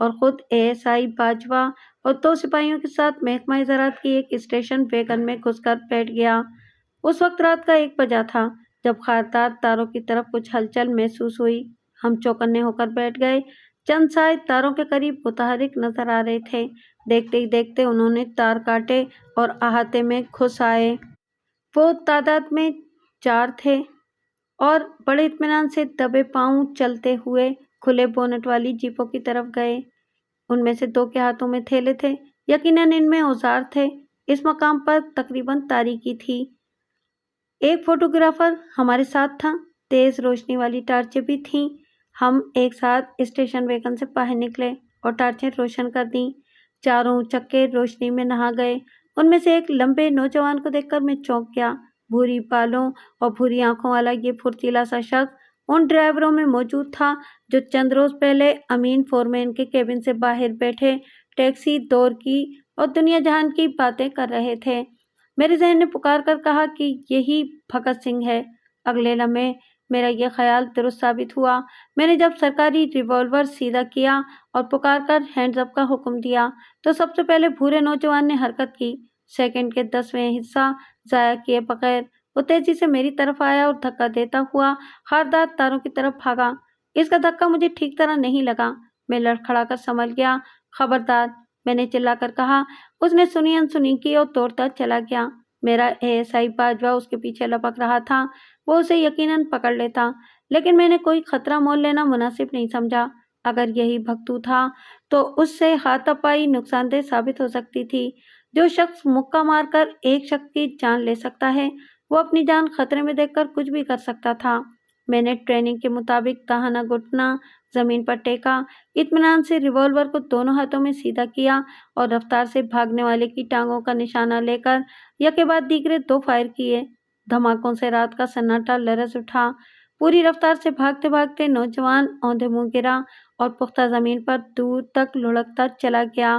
اور خود ASI باجوہ اور 2 سپاہیوں کے ساتھ محکمہ زراعت کی ایک اسٹیشن ویگن میں گھس کر بیٹھ گیا۔ اس وقت رات کا 1 بجا تھا جب خاردار تاروں کی طرف کچھ ہلچل محسوس ہوئی۔ ہم چوکنے ہو کر بیٹھ گئے۔ چند سائے تاروں کے قریب متحرک نظر آ رہے تھے۔ دیکھتے ہی دیکھتے انہوں نے تار کاٹے اور احاطے میں گھس آئے۔ وہ تعداد میں 4 تھے اور بڑے اطمینان سے دبے پاؤں چلتے ہوئے کھلے بونٹ والی جیپوں کی طرف گئے۔ ان میں سے 2 کے ہاتھوں میں تھیلے تھے، یقیناً ان میں اوزار تھے۔ اس مقام پر تقریباً تاریکی تھی۔ ایک فوٹوگرافر ہمارے ساتھ تھا، تیز روشنی والی ٹارچیں بھی تھیں۔ ہم ایک ساتھ اسٹیشن ویگن سے باہر نکلے اور ٹارچیں روشن کر دیں۔ چاروں چکے روشنی میں نہا گئے۔ ان میں سے ایک لمبے نوجوان کو دیکھ کر میں چونک گیا۔ بھوری بالوں اور بھوری آنکھوں والا یہ پھرتیلا سا شخص ان ڈرائیوروں میں موجود تھا جو چند روز پہلے امین فورمین کے کیبن سے باہر بیٹھے ٹیکسی، دور کی اور دنیا جہان کی باتیں کر رہے تھے۔ میرے ذہن نے پکار کر کہا کہ یہی بھگت سنگھ ہے۔ اگلے لمحے میرا یہ خیال درست ثابت ہوا۔ میں نے جب سرکاری ریوالور سیدھا کیا اور پکار کر ہینڈز اپ کا حکم دیا تو سب سے پہلے بھورے نوجوان نے حرکت کی۔ سیکنڈ کے 10واں حصہ ضائع کیے بغیر وہ تیزی سے میری طرف آیا اور دھکا دیتا ہوا خاردار تاروں کی طرف بھاگا۔ اس کا دھکا مجھے ٹھیک طرح نہیں لگا۔ میں لڑکھڑا کر سنبھل گیا۔ خبردار، میں نے چلا کر کہا۔ اس نے سنی انسنی کی اور دوڑتا چلا گیا۔ میرا ASI باجوہ اس کے پیچھے لپک رہا تھا۔ وہ اسے یقیناً پکڑ لیتا، لیکن میں نے کوئی خطرہ مول لینا مناسب نہیں سمجھا۔ اگر یہی بھگتو تھا تو اس سے ہاتھا پائی نقصان دہ ثابت ہو سکتی تھی۔ جو شخص مکہ مار کر ایک شخص کی جان لے سکتا ہے وہ اپنی جان خطرے میں دیکھ کر کچھ بھی کر سکتا تھا۔ میں نے ٹریننگ کے مطابق داہنا گھٹنا زمین پر ٹیکا، اطمینان سے ریوالور کو دونوں ہاتھوں میں سیدھا کیا اور رفتار سے بھاگنے والے کی ٹانگوں کا نشانہ لے کر یکے بعد دیگرے 2 فائر کیے۔ دھماکوں سے رات کا سناٹا لرز اٹھا۔ پوری رفتار سے بھاگتے بھاگتے نوجوان اوندھے منہ گرا اور پختہ زمین پر دور تک لڑھکتا چلا گیا۔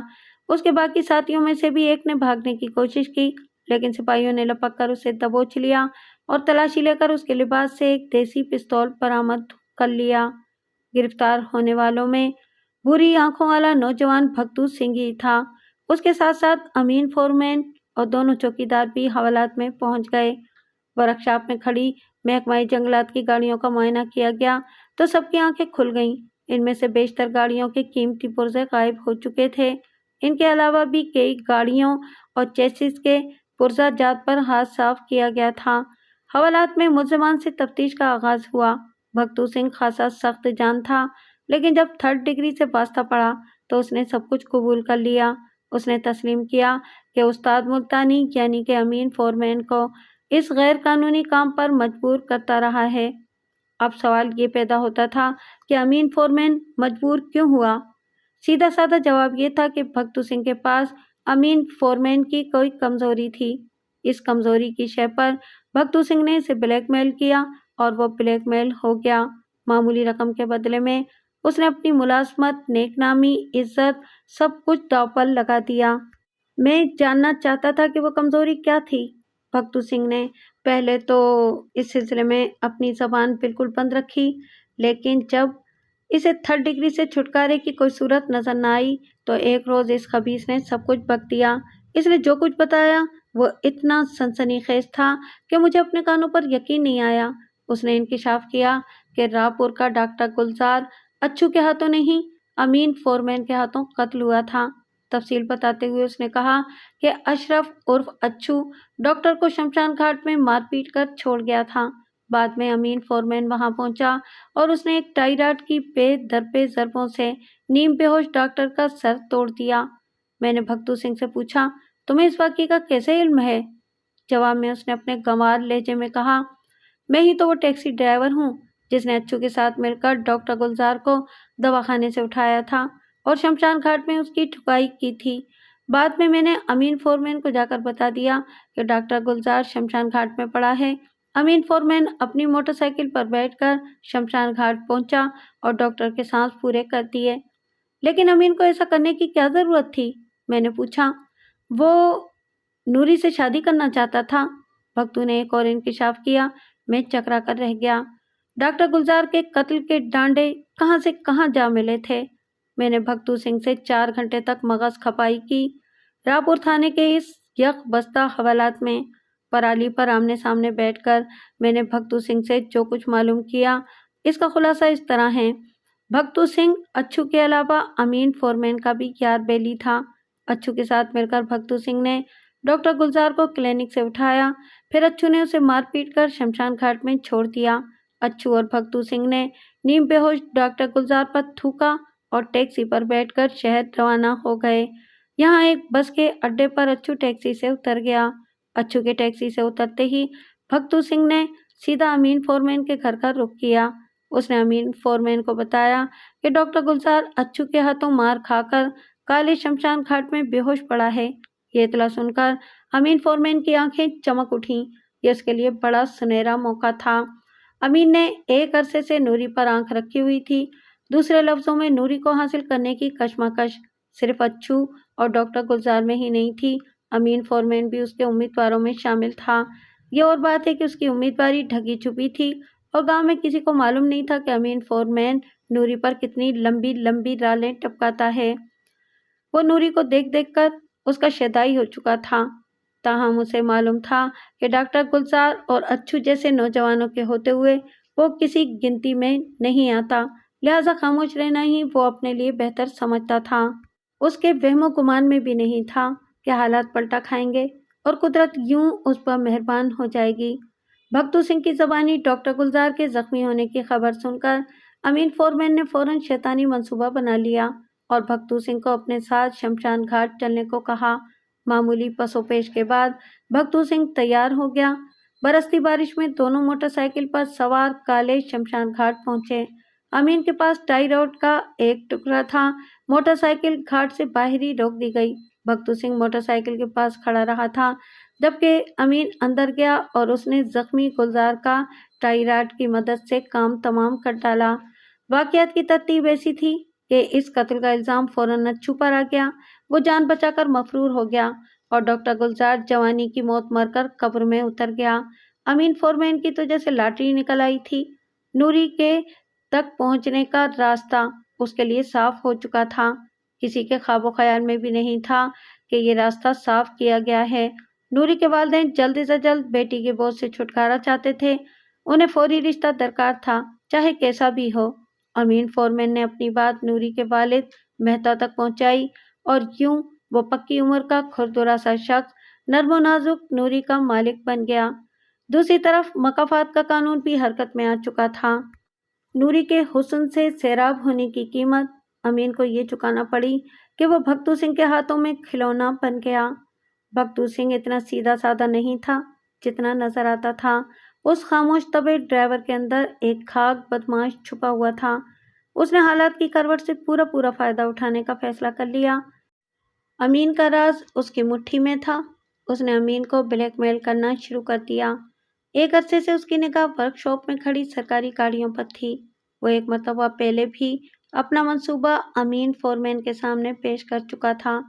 اس کے باقی ساتھیوں میں سے بھی ایک نے بھاگنے کی کوشش کی، لیکن سپاہیوں نے لپک کر اسے دبوچ لیا اور تلاشی لے کر اس کے لباس سے ایک دیسی پستول برآمد کر لیا۔ گرفتار ہونے والوں میں بھوری آنکھوں والا نوجوان بھگتو سنگھ ہی تھا۔ اس کے ساتھ ساتھ امین فورمین اور دونوں چوکیدار بھی حوالات میں پہنچ گئے۔ ورکشاپ میں کھڑی محکمہ جنگلات کی گاڑیوں کا معائنہ کیا گیا تو سب کی آنکھیں کھل گئیں۔ ان میں سے بیشتر گاڑیوں کے قیمتی پرزے غائب ہو چکے تھے۔ ان کے علاوہ بھی کئی گاڑیوں اور چیسس کے پرزہ جات پر ہاتھ صاف کیا گیا تھا۔ حوالات میں ملزمان سے تفتیش کا آغاز ہوا۔ بھگتو سنگھ خاصا سخت جان تھا، لیکن جب 3rd ڈگری سے واسطہ پڑا تو اس نے سب کچھ قبول کر لیا۔ اس نے تسلیم کیا کہ استاد ملتانی یعنی کہ امین فورمین کو اس غیر قانونی کام پر مجبور کرتا رہا ہے۔ اب سوال یہ پیدا ہوتا تھا کہ امین فورمین مجبور کیوں ہوا؟ سیدھا سادہ جواب یہ تھا کہ بھگتو سنگھ کے پاس امین فورمین کی کوئی کمزوری تھی۔ اس کمزوری کی شے پر بھگتو سنگھ نے اسے بلیک میل کیا اور وہ بلیک میل ہو گیا۔ معمولی رقم کے بدلے میں اس نے اپنی ملازمت، نیک نامی، عزت، سب کچھ داؤ پر لگا دیا۔ میں جاننا چاہتا تھا کہ وہ کمزوری کیا تھی۔ بھگتو سنگھ نے پہلے تو اس سلسلے میں اپنی زبان بالکل بند رکھی، لیکن جب اسے 3rd ڈگری سے چھٹکارے کی کوئی صورت نظر نہ آئی تو ایک روز اس خبیث نے سب کچھ بک دیا۔ اس نے جو کچھ بتایا وہ اتنا سنسنی خیز تھا کہ مجھے اپنے کانوں پر یقین نہیں آیا۔ اس نے انکشاف کیا کہ راپور کا ڈاکٹر گلزار اچھو کے ہاتھوں نہیں، امین فورمین کے ہاتھوں قتل ہوا تھا۔ تفصیل بتاتے ہوئے اس نے کہا کہ اشرف عرف اچھو ڈاکٹر کو شمشان گھاٹ میں مار پیٹ کر چھوڑ گیا تھا۔ بعد میں امین فورمین وہاں پہنچا اور اس نے ایک ٹائی راڈ کی بے درپے ضربوں سے نیم بے ہوش ڈاکٹر کا سر توڑ دیا۔ میں نے بھگتو سنگھ سے پوچھا، تمہیں اس واقعے کا کیسے علم ہے؟ جواب میں اس نے اپنے گنوار لہجے میں کہا، میں ہی تو وہ ٹیکسی ڈرائیور ہوں جس نے اچھو کے ساتھ مل کر ڈاکٹر گلزار کو دواخانے سے اٹھایا تھا اور شمشان گھاٹ میں اس کی ٹھکائی کی تھی۔ بعد میں نے امین فورمین کو جا کر بتا دیا کہ ڈاکٹر گلزار شمشان گھاٹ میں پڑا ہے۔ امین فورمین اپنی موٹر سائیکل پر بیٹھ کر شمشان گھاٹ پہنچا اور ڈاکٹر کے سانس پورے کر دیے۔ لیکن امین کو ایسا کرنے کی کیا ضرورت تھی؟ میں نے پوچھا۔ وہ نوری سے شادی کرنا چاہتا تھا۔ بھگتو نے ایک اور انکشاف کیا۔ میں چکرا کر رہ گیا۔ ڈاکٹر گلزار کے قتل کے ڈانڈے کہاں سے کہاں جا ملے تھے۔ میں نے بھگتو سنگھ سے 4 گھنٹے تک مغز کھپائی کی۔ راپور تھانے کے اس یک بستہ حوالات میں پرالی پر آمنے سامنے بیٹھ کر میں نے بھگتو سنگھ سے جو کچھ معلوم کیا، اس کا خلاصہ اس طرح ہے۔ بھگتو سنگھ اچھو کے علاوہ امین فورمین کا بھی یار بیلی تھا۔ اچھو کے ساتھ مل کر بھگتو سنگھ نے ڈاکٹر گلزار کو کلینک سے اٹھایا، پھر اچھو نے اسے مار پیٹ کر شمشان گھاٹ میں چھوڑ دیا۔ اچھو اور بھگتو سنگھ نے نیم بے ہوش ڈاکٹر گلزار پر تھوکا اور ٹیکسی پر بیٹھ کر شہر روانہ ہو گئے۔ یہاں ایک بس کے اڈے پر اچھو ٹیکسی سے اتر گیا۔ اچھو کے ٹیکسی سے اترتے ہی بھگتو سنگھ نے سیدھا امین فورمین کے گھر کا رخ کیا۔ اس نے امین فورمین کو بتایا کہ ڈاکٹر گلزار اچھو کے ہاتھوں مار کھا کر کالے شمشان گھاٹ میں بے ہوش پڑا ہے۔ یہ اطلاع سن کر امین فورمین کی آنکھیں چمک اٹھیں۔ یہ اس کے لیے بڑا سنہرا موقع تھا۔ امین نے ایک عرصے سے نوری پر آنکھ رکھی ہوئی تھی۔ دوسرے لفظوں میں نوری کو حاصل کرنے کی کشمکش صرف اچھو اور ڈاکٹر گلزار میں ہی نہیں تھی، امین فورمین بھی اس کے امیدواروں میں شامل تھا۔ یہ اور بات ہے کہ اس کی امیدواری ڈھکی چھپی تھی اور گاؤں میں کسی کو معلوم نہیں تھا کہ امین فورمین نوری پر کتنی لمبی لمبی رالیں ٹپکاتا ہے۔ وہ نوری کو دیکھ دیکھ کر اس کا شیدائی ہو چکا تھا، تاہم اسے معلوم تھا کہ ڈاکٹر گلزار اور اچھو جیسے نوجوانوں کے ہوتے ہوئے وہ کسی گنتی میں نہیں آتا، لہٰذا خاموش رہنا ہی وہ اپنے لیے بہتر سمجھتا تھا۔ اس کے وہم و گمان میں بھی نہیں تھا کہ حالات پلٹا کھائیں گے اور قدرت یوں اس پر مہربان ہو جائے گی۔ بھگتو سنگھ کی زبانی ڈاکٹر گلزار کے زخمی ہونے کی خبر سن کر امین فورمین نے فوراً شیطانی منصوبہ بنا لیا اور بھگتو سنگھ کو اپنے ساتھ شمشان گھاٹ چلنے کو کہا۔ معمولی پس و پیش کے بعد بھگتو سنگھ تیار ہو گیا۔ برستی بارش میں دونوں موٹر سائیکل پر سوار کالے شمشان گھاٹ پہنچے۔ امین کے پاس ٹائی راڈ کا ایک ٹکڑا تھا۔ موٹر سائیکل گھاٹ سے باہر ہی روک دی گئی۔ بھگتو سنگھ موٹر سائیکل کے پاس کھڑا رہا تھا جبکہ امین اندر گیا اور اس نے زخمی گلزار کا ٹائی راڈ کی مدد سے کام تمام کر ڈالا۔ واقعات کی ترتیب ایسی تھی کہ اس قتل کا الزام فوراً اچھو پر آ گیا۔ وہ جان بچا کر مفرور ہو گیا اور ڈاکٹر گلزار جوانی کی موت مر کر قبر میں اتر گیا۔ امین فورمین کی تو جیسے لاٹری نکل آئی تھی۔ نوری کے تک پہنچنے کا راستہ اس کے لیے صاف ہو چکا تھا۔ کسی کے خواب و خیال میں بھی نہیں تھا کہ یہ راستہ صاف کیا گیا ہے۔ نوری کے والدین جلد سے جلد بیٹی کے بوجھ سے چھٹکارا چاہتے تھے۔ انہیں فوری رشتہ درکار تھا، چاہے کیسا بھی ہو۔ امین فورمین نے اپنی بات نوری کے والد مہتا تک پہنچائی اور یوں وہ پکی عمر کا کھردرا سا شخص نرم و نازک نوری کا مالک بن گیا۔ دوسری طرف مکافات کا قانون بھی حرکت میں آ چکا تھا۔ نوری کے حسن سے سیراب ہونے کی قیمت امین کو یہ چکانا پڑی کہ وہ بھگتو سنگھ کے ہاتھوں میں کھلونا بن گیا۔ بھگتو سنگھ اتنا سیدھا سادہ نہیں تھا جتنا نظر آتا تھا۔ اس خاموش طبع ڈرائیور کے اندر ایک خاک بدماش چھپا ہوا تھا۔ اس نے حالات کی کروٹ سے پورا فائدہ اٹھانے کا فیصلہ کر لیا۔ امین کا راز اس کی مٹھی میں تھا۔ اس نے امین کو بلیک میل کرنا شروع کر دیا۔ ایک عرصے سے اس کی نگاہ ورک شاپ میں کھڑی سرکاری گاڑیوں پر تھی۔ وہ ایک مرتبہ پہلے بھی اپنا منصوبہ امین فورمین کے سامنے پیش کر چکا تھا،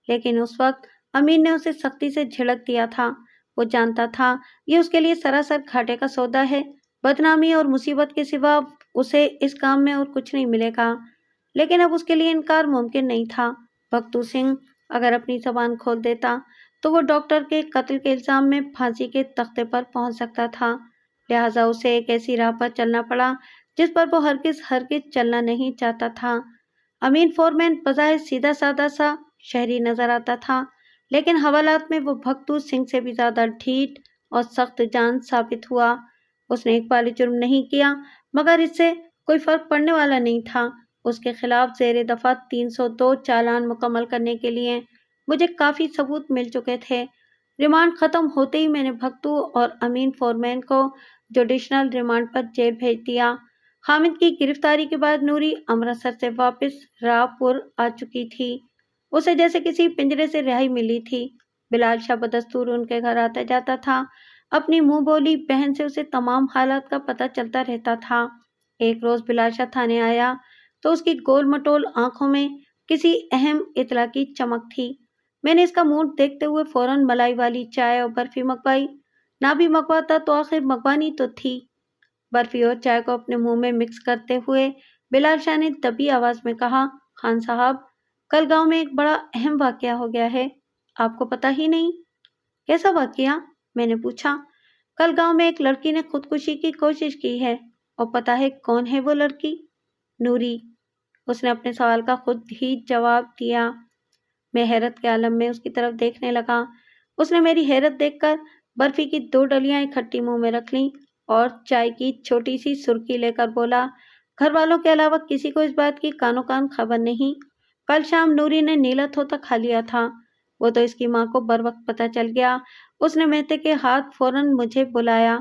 لیکن اس وقت امین نے اسے سختی سے جھڑک دیا تھا۔ وہ جانتا تھا یہ اس کے لیے سراسر گھاٹے کا سودا ہے۔ بدنامی اور مصیبت کے سوا اسے اس کام میں اور کچھ نہیں ملے گا، لیکن اب اس کے لیے انکار ممکن نہیں تھا۔ بھگتو سنگھ اگر اپنی زبان کھول دیتا تو وہ ڈاکٹر کے قتل کے الزام میں پھانسی کے تختے پر پہنچ سکتا تھا، لہٰذا اسے ایک ایسی راہ پر چلنا پڑا جس پر وہ ہرگز چلنا نہیں چاہتا تھا۔ امین فورمین بظاہر سیدھا سادہ سا شہری نظر آتا تھا، لیکن حوالات میں وہ بھگتو سنگھ سے بھی زیادہ ڈھیٹ اور سخت جان ثابت ہوا۔ اس نے اقبال جرم نہیں کیا، مگر اس سے کوئی فرق پڑنے والا نہیں تھا۔ اس کے خلاف زیر دفعہ 302 چالان مکمل کرنے کے لیے مجھے کافی ثبوت مل چکے تھے۔ ریمانڈ ختم ہوتے ہی میں نے بھگتو اور امین فورمین کو جوڈیشنل ریمانڈ پر جیل بھیج دیا۔ حامد کی گرفتاری کے بعد نوری امرتسر سے واپس راہپور آ چکی تھی۔ اسے جیسے کسی پنجرے سے رہائی ملی تھی۔ بلال شاہ بدستور ان کے گھر آتا جاتا تھا۔ اپنی منہ بولی بہن سے اسے تمام حالات کا پتہ چلتا رہتا تھا۔ ایک روز بلال شاہ تھانے آیا تو اس کی گول مٹول آنکھوں میں کسی اہم اطلاع کی چمک تھی۔ میں نے اس کا موڈ دیکھتے ہوئے فوراً ملائی والی چائے اور برفی منگوائی۔ نہ بھی منگواتا تو آخر منگوانی تو تھی۔ برفی اور چائے کو اپنے منہ میں مکس کرتے ہوئے بلال شاہ نے دبی آواز میں کہا، خان صاحب، کل گاؤں میں ایک بڑا اہم واقعہ ہو گیا ہے، آپ کو پتہ ہی نہیں؟ کیسا واقعہ؟ میں نے پوچھا۔ کل گاؤں میں ایک لڑکی نے خودکشی کی کوشش کی ہے، اور پتہ ہے کون ہے وہ لڑکی؟ نوری۔ اس نے اپنے سوال کا خود ہی جواب دیا۔ میں حیرت کے عالم میں اس کی طرف دیکھنے لگا۔ اس نے میری حیرت دیکھ کر برفی کی 2 ڈلیاں اکٹھی منہ میں رکھ لیں اور چائے کی چھوٹی سی سرخی لے کر بولا، گھر والوں کے علاوہ کسی کو اس بات کی کانوں کان خبر نہیں؟ کل شام نوری نے نیلا طوطا کھا لیا تھا، وہ تو اس کی ماں کو بر وقت پتہ چل گیا۔ اس نے مہتے کے ہاتھ فوراً مجھے بلایا۔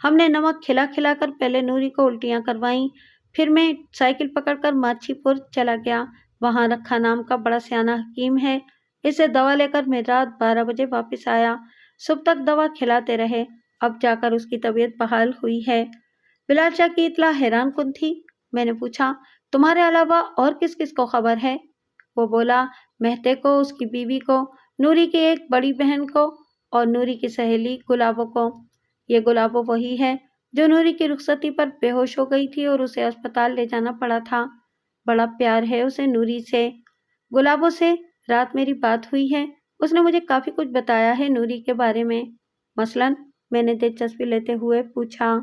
ہم نے نمک کھلا کھلا کر پہلے نوری کو الٹیاں کروائیں، پھر میں سائیکل پکڑ کر ماچھی پور چلا گیا۔ وہاں رکھا نام کا بڑا سیانہ حکیم ہے، اس سے دوا لے کر میں رات 12 بجے واپس آیا۔ صبح تک دوا کھلاتے رہے، اب جا کر اس کی طبیعت بحال ہوئی ہے۔ بلال شاہ کی اطلاع حیران کن تھی۔ میں نے پوچھا، تمہارے علاوہ اور کس کس کو خبر ہے؟ وہ بولا، مہتے کو، اس کی بیوی کو، نوری کی ایک بڑی بہن کو اور نوری کی سہیلی گلابو کو۔ یہ گلابو وہی ہے جو نوری کی رخصتی پر بے ہوش ہو گئی تھی اور اسے اسپتال لے جانا پڑا تھا۔ بڑا پیار ہے اسے نوری سے۔ گلابو سے رات میری بات ہوئی ہے، اس نے مجھے کافی کچھ بتایا ہے نوری کے بارے میں۔ مثلاً؟ میں نے دلچسپی لیتے ہوئے پوچھا۔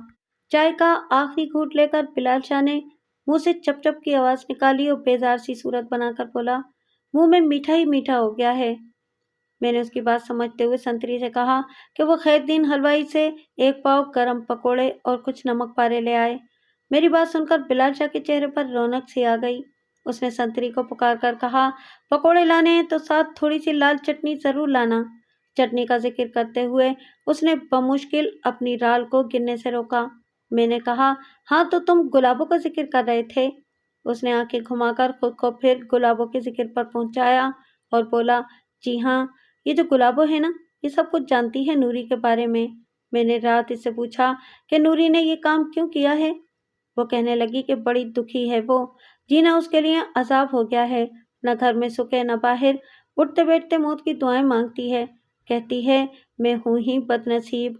چائے کا آخری گھونٹ لے کر بلال شاہ نے منہ سے چپ چپ کی آواز نکالی اور بیزار سی صورت بنا کر بولا، منہ میں میٹھا ہی میٹھا ہو گیا ہے۔ میں نے اس کی بات سمجھتے ہوئے سنتری سے کہا کہ وہ خیر دین حلوائی سے 1 پاؤ گرم پکوڑے اور کچھ نمک پارے لے آئے۔ میری بات سن کر بلال شاہ کے چہرے پر رونق سی آ گئی۔ اس نے سنتری کو پکار کر کہا، پکوڑے لانے ہیں تو ساتھ تھوڑی سی لال چٹنی ضرور لانا۔ چٹنی کا ذکر کرتے ہوئے اس نے بمشکل اپنی رال کو گرنے سے روکا۔ میں نے کہا، ہاں تو تم گلابو کا ذکر کر رہے تھے۔ اس نے آنکھیں گھما کر خود کو پھر گلابو کے ذکر پر پہنچایا اور بولا، جی ہاں، یہ جو گلابو ہے نا، یہ سب کچھ جانتی ہے نوری کے بارے میں۔ میں نے رات اس سے پوچھا کہ نوری نے یہ کام کیوں کیا ہے؟ وہ کہنے لگی کہ بڑی دکھی ہے وہ، جینا اس کے لیے عذاب ہو گیا ہے، نہ گھر میں سکھ ہے نہ باہر، اٹھتے بیٹھتے موت کی دعائیں مانگتی ہے، کہتی ہے میں ہوں ہی بد نصیب۔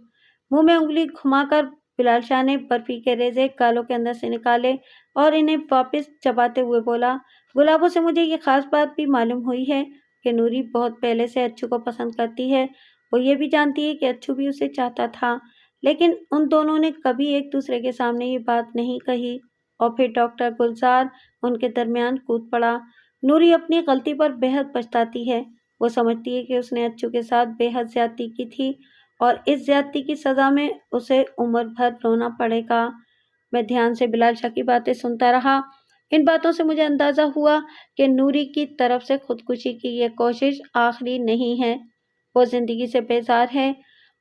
منہ میں انگلی گھما کر بلال شاہ نے برفی کے ریزے گالوں کے اندر سے نکالے اور انہیں واپس چباتے ہوئے بولا، گلابو سے مجھے یہ خاص بات بھی معلوم ہوئی ہے کہ نوری بہت پہلے سے اچھو کو پسند کرتی ہے، وہ یہ بھی جانتی ہے کہ اچھو بھی اسے چاہتا تھا، لیکن ان دونوں نے کبھی ایک دوسرے کے سامنے یہ بات نہیں کہی۔ اور پھر ڈاکٹر گلزار ان کے درمیان کود پڑا۔ نوری اپنی غلطی پر بے حد پچھتاتی ہے، وہ سمجھتی ہے کہ اس نے اچھو کے ساتھ بے حد زیادتی کی تھی اور اس زیادتی کی سزا میں اسے عمر بھر رونا پڑے گا۔ میں دھیان سے بلال شاہ کی باتیں سنتا رہا۔ ان باتوں سے مجھے اندازہ ہوا کہ نوری کی طرف سے خودکشی کی یہ کوشش آخری نہیں ہے، وہ زندگی سے بیزار ہے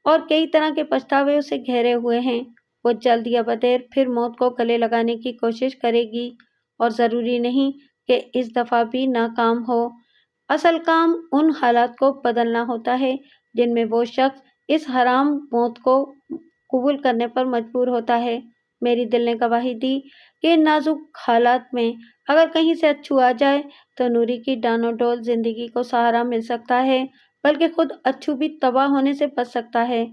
اور کئی طرح کے پچھتاوے اسے گھیرے ہوئے ہیں۔ وہ جلد یا بدیر پھر موت کو گلے لگانے کی کوشش کرے گی، اور ضروری نہیں کہ اس دفعہ بھی ناکام ہو۔ اصل کام ان حالات کو بدلنا ہوتا ہے جن میں وہ شخص اس حرام موت کو قبول کرنے پر مجبور ہوتا ہے۔ میری دل نے گواہی دی کہ ان نازک حالات میں اگر کہیں سے اچھو آ جائے تو نوری کی ڈانو ڈول زندگی کو سہارا مل سکتا ہے، بلکہ خود اچھو بھی تباہ ہونے سے بچ سکتا ہے۔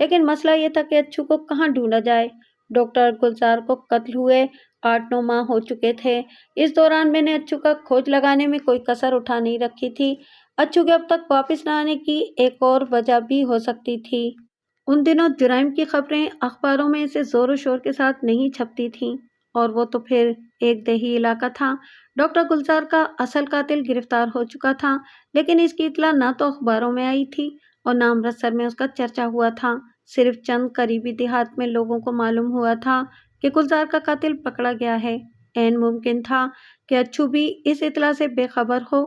لیکن مسئلہ یہ تھا کہ اچھو کو کہاں ڈھونڈا جائے۔ ڈاکٹر گلزار کو قتل ہوئے 8-9 ماہ ہو چکے تھے۔ اس دوران میں نے اچھو کا کھوج لگانے میں کوئی کسر اٹھا نہیں رکھی تھی۔ اچھو کے اب تک واپس نہ آنے کی ایک اور وجہ بھی ہو سکتی تھی۔ ان دنوں جرائم کی خبریں اخباروں میں اسے زور و شور کے ساتھ نہیں چھپتی تھیں، اور وہ تو پھر ایک دیہی علاقہ تھا۔ ڈاکٹر گلزار کا اصل قاتل گرفتار ہو چکا تھا، لیکن اس کی اطلاع نہ تو اخباروں میں آئی تھی اور نہ امرتسر میں اس کا چرچا ہوا تھا۔ صرف چند قریبی دیہات میں لوگوں کو معلوم ہوا تھا کہ گلزار کا قاتل پکڑا گیا ہے۔ عین ممکن تھا کہ اچھو بھی اس اطلاع سے بے خبر ہو۔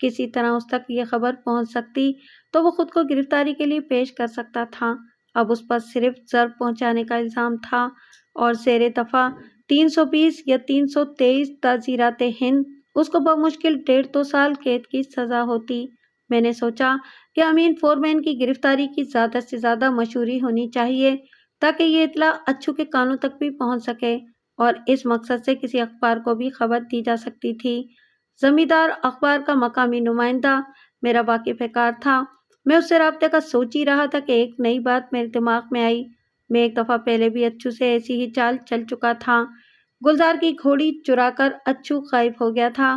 کسی طرح اس تک یہ خبر پہنچ سکتی تو وہ خود کو گرفتاری کے لیے پیش کر سکتا تھا۔ اب اس پر صرف ضرر پہنچانے کا الزام تھا اور زیر دفعہ 320 یا 323 تعزیرات ہند اس کو بمشکل 1.5-2 سال قید کی سزا ہوتی۔ میں نے سوچا کہ امین فورمین کی گرفتاری کی زیادہ سے زیادہ مشہوری ہونی چاہیے تاکہ یہ اطلاع اچھو کے کانوں تک بھی پہنچ سکے، اور اس مقصد سے کسی اخبار کو بھی خبر دی جا سکتی تھی۔ زمیندار اخبار کا مقامی نمائندہ میرا واقف کار تھا۔ میں اس سے رابطے کا سوچ ہی رہا تھا کہ ایک نئی بات میرے دماغ میں آئی۔ میں ایک دفعہ پہلے بھی اچھو سے ایسی ہی چال چل چکا تھا۔ گلزار کی گھوڑی چرا کر اچھو غائب ہو گیا تھا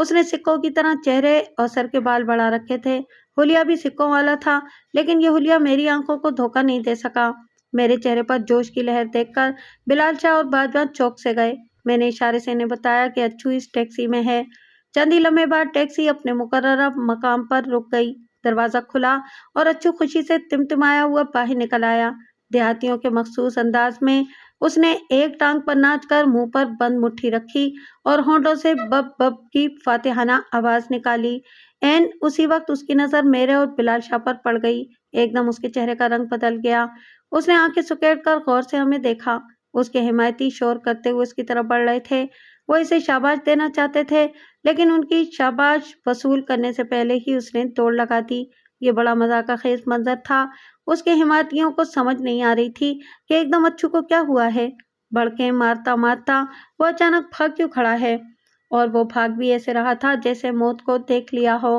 اس نے سکوں کی طرح چہرے اور سر کے بال بڑھا رکھے تھے۔ حلیہ بھی سکوں والا تھا، لیکن یہ حلیہ میری آنکھوں کو دھوکہ نہیں دے سکا۔ میرے چہرے پر جوش کی لہر دیکھ کر بلال شاہ اور باجوہ چوک سے گئے۔ میں نے اشارے سے انہیں بتایا کہ اچھو اس ٹیکسی میں ہے۔ چند ہی لمحے بعد ٹیکسی اپنے مقررہ مقام پر رک گئی۔ دروازہ کھلا اور اچھو خوشی سے تمتمایا ہوا باہر نکل آیا۔ دیہاتیوں کے مخصوص انداز میں اس نے ایک ٹانگ پر ناچ کر منہ پر بند مٹھی رکھی اور ہونٹوں سے بب بب کی فاتحانہ آواز نکالی۔ عین اسی وقت اس کی نظر میرے اور بلال شاہ پر پڑ گئی۔ ایک دم اس کے چہرے کا رنگ بدل گیا۔ اس نے آنکھیں سکیڑ کر غور سے ہمیں دیکھا۔ اس کے حمایتی شور کرتے ہوئے اس کی طرف بڑھ رہے تھے۔ وہ اسے شاباش دینا چاہتے تھے، لیکن ان کی شاباش وصول کرنے سے پہلے ہی اس نے دوڑ لگا دی۔ یہ بڑا مذاق خیز منظر تھا۔ اس کے حمایتیوں کو سمجھ نہیں آ رہی تھی کہ ایک دم اچھو کو کیا ہوا ہے۔ بڑکیں مارتا مارتا وہ اچانک بھاگ کیوں کھڑا ہے، اور وہ بھاگ بھی ایسے رہا تھا جیسے موت کو دیکھ لیا ہو۔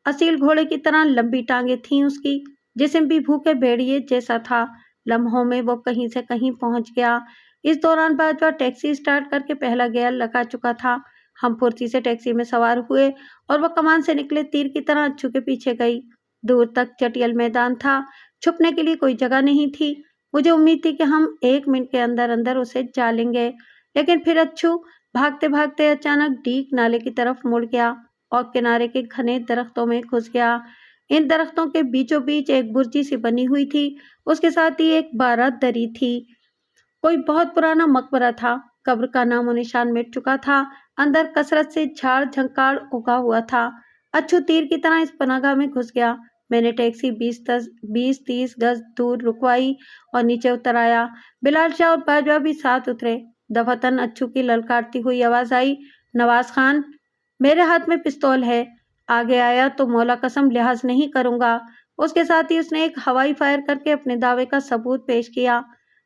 اصیل گھوڑے کی طرح لمبی ٹانگیں تھیں اس کی، جسم بھی بھوکے بھیڑیے جیسا تھا۔ لمحوں میں وہ کہیں سے کہیں پہنچ گیا۔ اس دوران باجوہ ٹیکسی اسٹارٹ کر کے پہلا گیئر لگا چکا تھا۔ ہم پھرتی سے ٹیکسی میں سوار ہوئے اور وہ کمان سے نکلے تیر کی طرح اچھو کے پیچھے گئی۔ دور تک چٹیل میدان تھا، چھپنے کے لیے کوئی جگہ نہیں تھی۔ مجھے امید تھی کہ ہم 1 منٹ کے اندر اندر اسے جا لیں گے، لیکن پھر اچھو بھاگتے بھاگتے اچانک ڈیگ نالے کی طرف مڑ گیا اور کنارے کے گھنے درختوں میں گھس گیا۔ ان درختوں کے بیچوں بیچ ایک برجی سی بنی ہوئی تھی، اس کے ساتھ ہی ایک بارہ دری تھی۔ کوئی بہت پرانا مقبرہ تھا۔ قبر کا نام و نشان مٹ چکا تھا، اندر کثرت سے جھاڑ جھنکاڑ اگا ہوا تھا۔ اچھو تیر کی طرح اس پناہگاہ میں گھس گیا۔ میں نے ٹیکسی 20-30 گز دور رکوائی اور نیچے اتر آیا۔ بلال شاہ اور باجوہ بھی ساتھ اترے۔ دفعتاً اچھو کی للکارتی ہوئی آواز آئی، نواز خان! میرے ہاتھ میں پستول ہے، آگے آیا تو مولا قسم لحاظ نہیں کروں گا۔ اس کے ساتھ ہی اس نے ایک ہوائی فائر کر کے اپنے دعوے کا ثبوت پیش کیا۔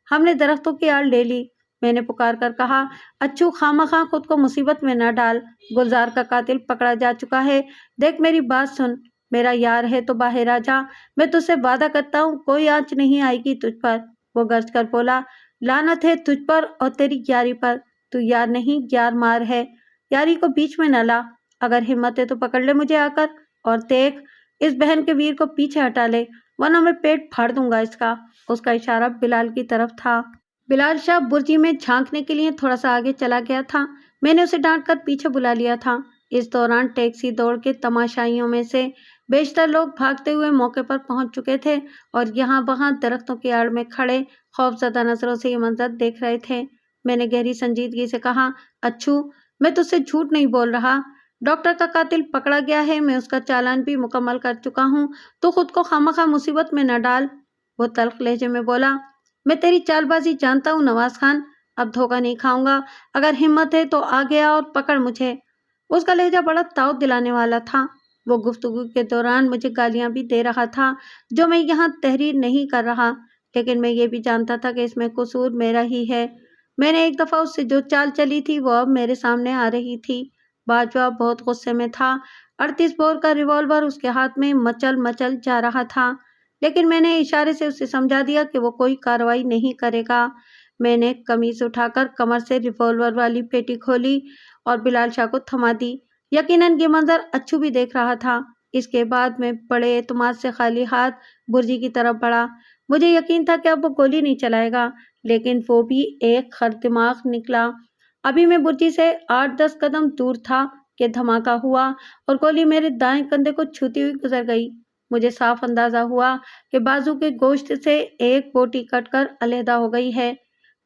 ہم نے درختوں کی آڑ لے لی۔ میں نے پکار کر کہا، اچھو خواہ خود کو مصیبت میں نہ ڈال، گلزار کا قاتل پکڑا جا چکا ہے۔ دیکھ میری بات سن، میرا یار ہے تو باہر آ جا، میں تجھ سے وعدہ کرتا ہوں کوئی آنچ نہیں آئے گی تجھ پر۔ وہ گرج کر بولا، لعنت ہے تجھ پر اور تیری یاری پر، تو یار نہیں یار مار ہے، یاری کو بیچ میں نہ لا۔ اگر ہمت ہے تو پکڑ لے مجھے آ کر، اور دیکھ اس بہن کے ویر کو پیچھے ہٹا لے، ورنہ میں پیٹ پھاڑ دوں گا اس کا۔ اس کا اشارہ بلال کی طرف تھا۔ بلال شاہ برجی میں جھانکنے کے لیے تھوڑا سا آگے چلا گیا تھا۔ میں نے اسے ڈانٹ کر پیچھے بلا لیا تھا۔ اس دوران ٹیکسی دوڑ کے تماشائیوں میں سے بیشتر لوگ بھاگتے ہوئے موقع پر پہنچ چکے تھے اور یہاں وہاں درختوں کی آڑ میں کھڑے خوفزدہ نظروں سے یہ منظر دیکھ رہے تھے۔ میں نے گہری سنجیدگی سے کہا، اچھو میں تجھ سے جھوٹ نہیں بول رہا، ڈاکٹر کا قاتل پکڑا گیا ہے، میں اس کا چالان بھی مکمل کر چکا ہوں، تو خود کو خواہ مصیبت میں نہ ڈال۔ وہ تلخ لہجے میں بولا، میں تیری چال بازی جانتا ہوں نواز خان، اب دھوکہ نہیں کھاؤں گا، اگر ہمت ہے تو آ گیا اور پکڑ مجھے۔ اس کا لہجہ بڑا تعاون دلانے والا تھا۔ وہ گفتگو کے دوران مجھے گالیاں بھی دے رہا تھا جو میں یہاں تحریر نہیں کر رہا، لیکن میں یہ بھی جانتا تھا کہ اس میں قصور میرا ہی ہے۔ میں نے ایک دفعہ اس سے جو چال چلی تھی وہ اب میرے سامنے آ رہی تھی۔ باجوہ بہت غصے میں تھا۔ 38 بور کا ریوالور اس کے ہاتھ میں مچل مچل جا رہا تھا، لیکن میں نے اشارے سے اسے سمجھا دیا کہ وہ کوئی کارروائی نہیں کرے گا۔ میں نے قمیض اٹھا کر کمر سے ریوالور والی پیٹی کھولی اور بلال شاہ کو تھما دی۔ یقیناً یہ منظر اچھو بھی دیکھ رہا تھا۔ اس کے بعد میں بڑے اعتماد سے خالی ہاتھ برجی کی طرف بڑھا۔ مجھے یقین تھا کہ اب وہ گولی نہیں چلائے گا، لیکن وہ بھی ایک خر دماغ نکلا۔ ابھی میں برجی سے 8-10 قدم دور تھا کہ دھماکہ ہوا اور گولی میرے دائیں کندھے کو چھوتی ہوئی گزر گئی۔ مجھے صاف اندازہ ہوا کہ بازو کے گوشت سے ایک بوٹی کٹ کر علیحدہ ہو گئی ہے۔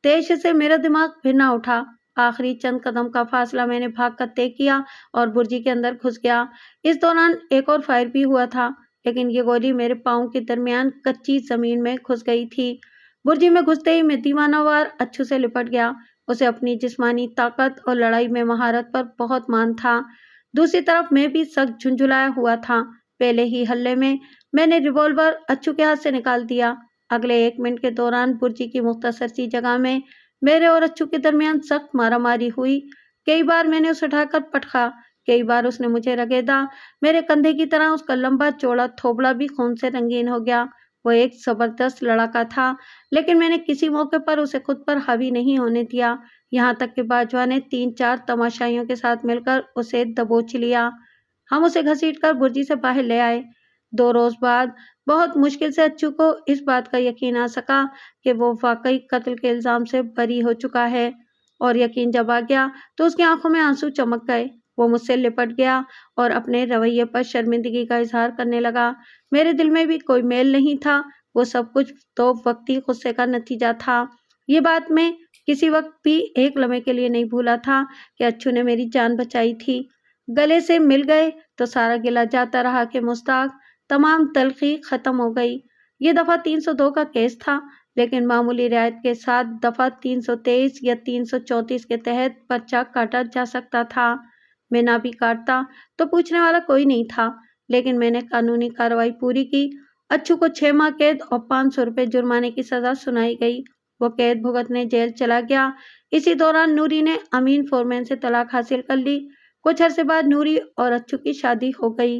تیش سے میرا دماغ پھر نہ اٹھا۔ آخری چند قدم کا فاصلہ میں نے بھاگ کر طے کیا اور برجی کے اندر گھس گیا۔ اس دوران ایک اور فائر بھی ہوا تھا، لیکن یہ گولی میرے پاؤں کے درمیان کچی زمین میں گھس گئی تھی۔ برجی میں گھستے ہی میں دیوانہ وار اچھو سے لپٹ گیا۔ اسے اپنی جسمانی طاقت اور لڑائی میں مہارت پر بہت مان تھا۔ دوسری طرف میں بھی سخت جھنجھلایا ہوا تھا۔ پہلے ہی حلے میں نے ریوالور اچھو کے ہاتھ سے نکال دیا۔ اگلے 1 منٹ کے دوران برجی کی مختصر سی جگہ میں میرے اور اچھو کے درمیان سخت مارا ماری ہوئی۔ کئی بار میں نے اسے اٹھا کر پٹکا، کئی بار اس نے مجھے رگیدا۔ میرے کندھے کی طرح اس کا لمبا چوڑا تھوبڑا بھی خون سے رنگین ہو گیا۔ وہ ایک زبردست لڑاکا تھا، لیکن میں نے کسی موقع پر اسے خود پر حاوی نہیں ہونے دیا۔ یہاں تک کہ باجوہ نے 3-4 تماشائیوں کے ساتھ مل کر اسے دبوچ لیا۔ ہم اسے گھسیٹ کر برجی سے باہر لے آئے۔ 2 روز بعد بہت مشکل سے اچو کو اس بات کا یقین آ سکا کہ وہ واقعی قتل کے الزام سے بری ہو چکا ہے، اور یقین جب آ گیا تو اس کی آنکھوں میں آنسو چمک گئے۔ وہ مجھ سے لپٹ گیا اور اپنے رویے پر شرمندگی کا اظہار کرنے لگا۔ میرے دل میں بھی کوئی میل نہیں تھا، وہ سب کچھ تو وقتی غصے کا نتیجہ تھا۔ یہ بات میں کسی وقت بھی ایک لمحے کے لیے نہیں بھولا تھا کہ اچو نے میری جان بچائی تھی۔ گلے سے مل گئے تو سارا گلہ جاتا رہا کہ مستاق، تمام تلخی ختم ہو گئی۔ یہ دفعہ 302 کا کیس تھا، لیکن معمولی رعایت کے ساتھ دفعہ 323 یا 334 کے تحت پرچہ کاٹا جا سکتا تھا۔ میں نہ بھی کاٹتا تو پوچھنے والا کوئی نہیں تھا، لیکن میں نے قانونی کارروائی پوری کی۔ اچو کو 6 ماہ قید اور 500 روپے جرمانے کی سزا سنائی گئی۔ وہ قید بھگتنے جیل چلا گیا۔ اسی دوران نوری نے امین فورمین سے طلاق حاصل کر لی۔ کچھ عرصے بعد نوری اور اچو کی شادی ہو گئی۔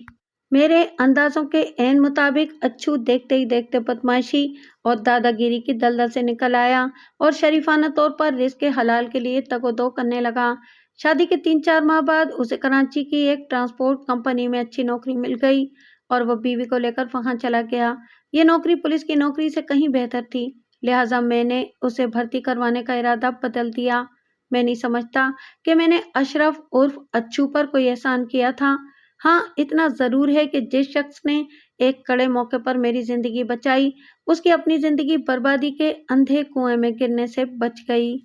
میرے اندازوں کے عین مطابق اچو دیکھتے ہی دیکھتے بدمعاشی اور دادا گیری کی دلدل سے نکل آیا اور شریفانہ طور پر رزق حلال کے لیے تگ و دو کرنے لگا۔ شادی کے 3-4 ماہ بعد اسے کراچی کی ایک ٹرانسپورٹ کمپنی میں اچھی نوکری مل گئی اور وہ بیوی کو لے کر وہاں چلا گیا۔ یہ نوکری پولیس کی نوکری سے کہیں بہتر تھی، لہٰذا میں نے اسے بھرتی کروانے کا ارادہ بدل دیا۔ میں نہیں سمجھتا کہ میں نے اشرف عرف اچو پر کوئی احسان کیا تھا۔ ہاں، اتنا ضرور ہے کہ جس شخص نے ایک کڑے موقع پر میری زندگی بچائی، اس کی اپنی زندگی بربادی کے اندھے کنویں میں گرنے سے بچ گئی۔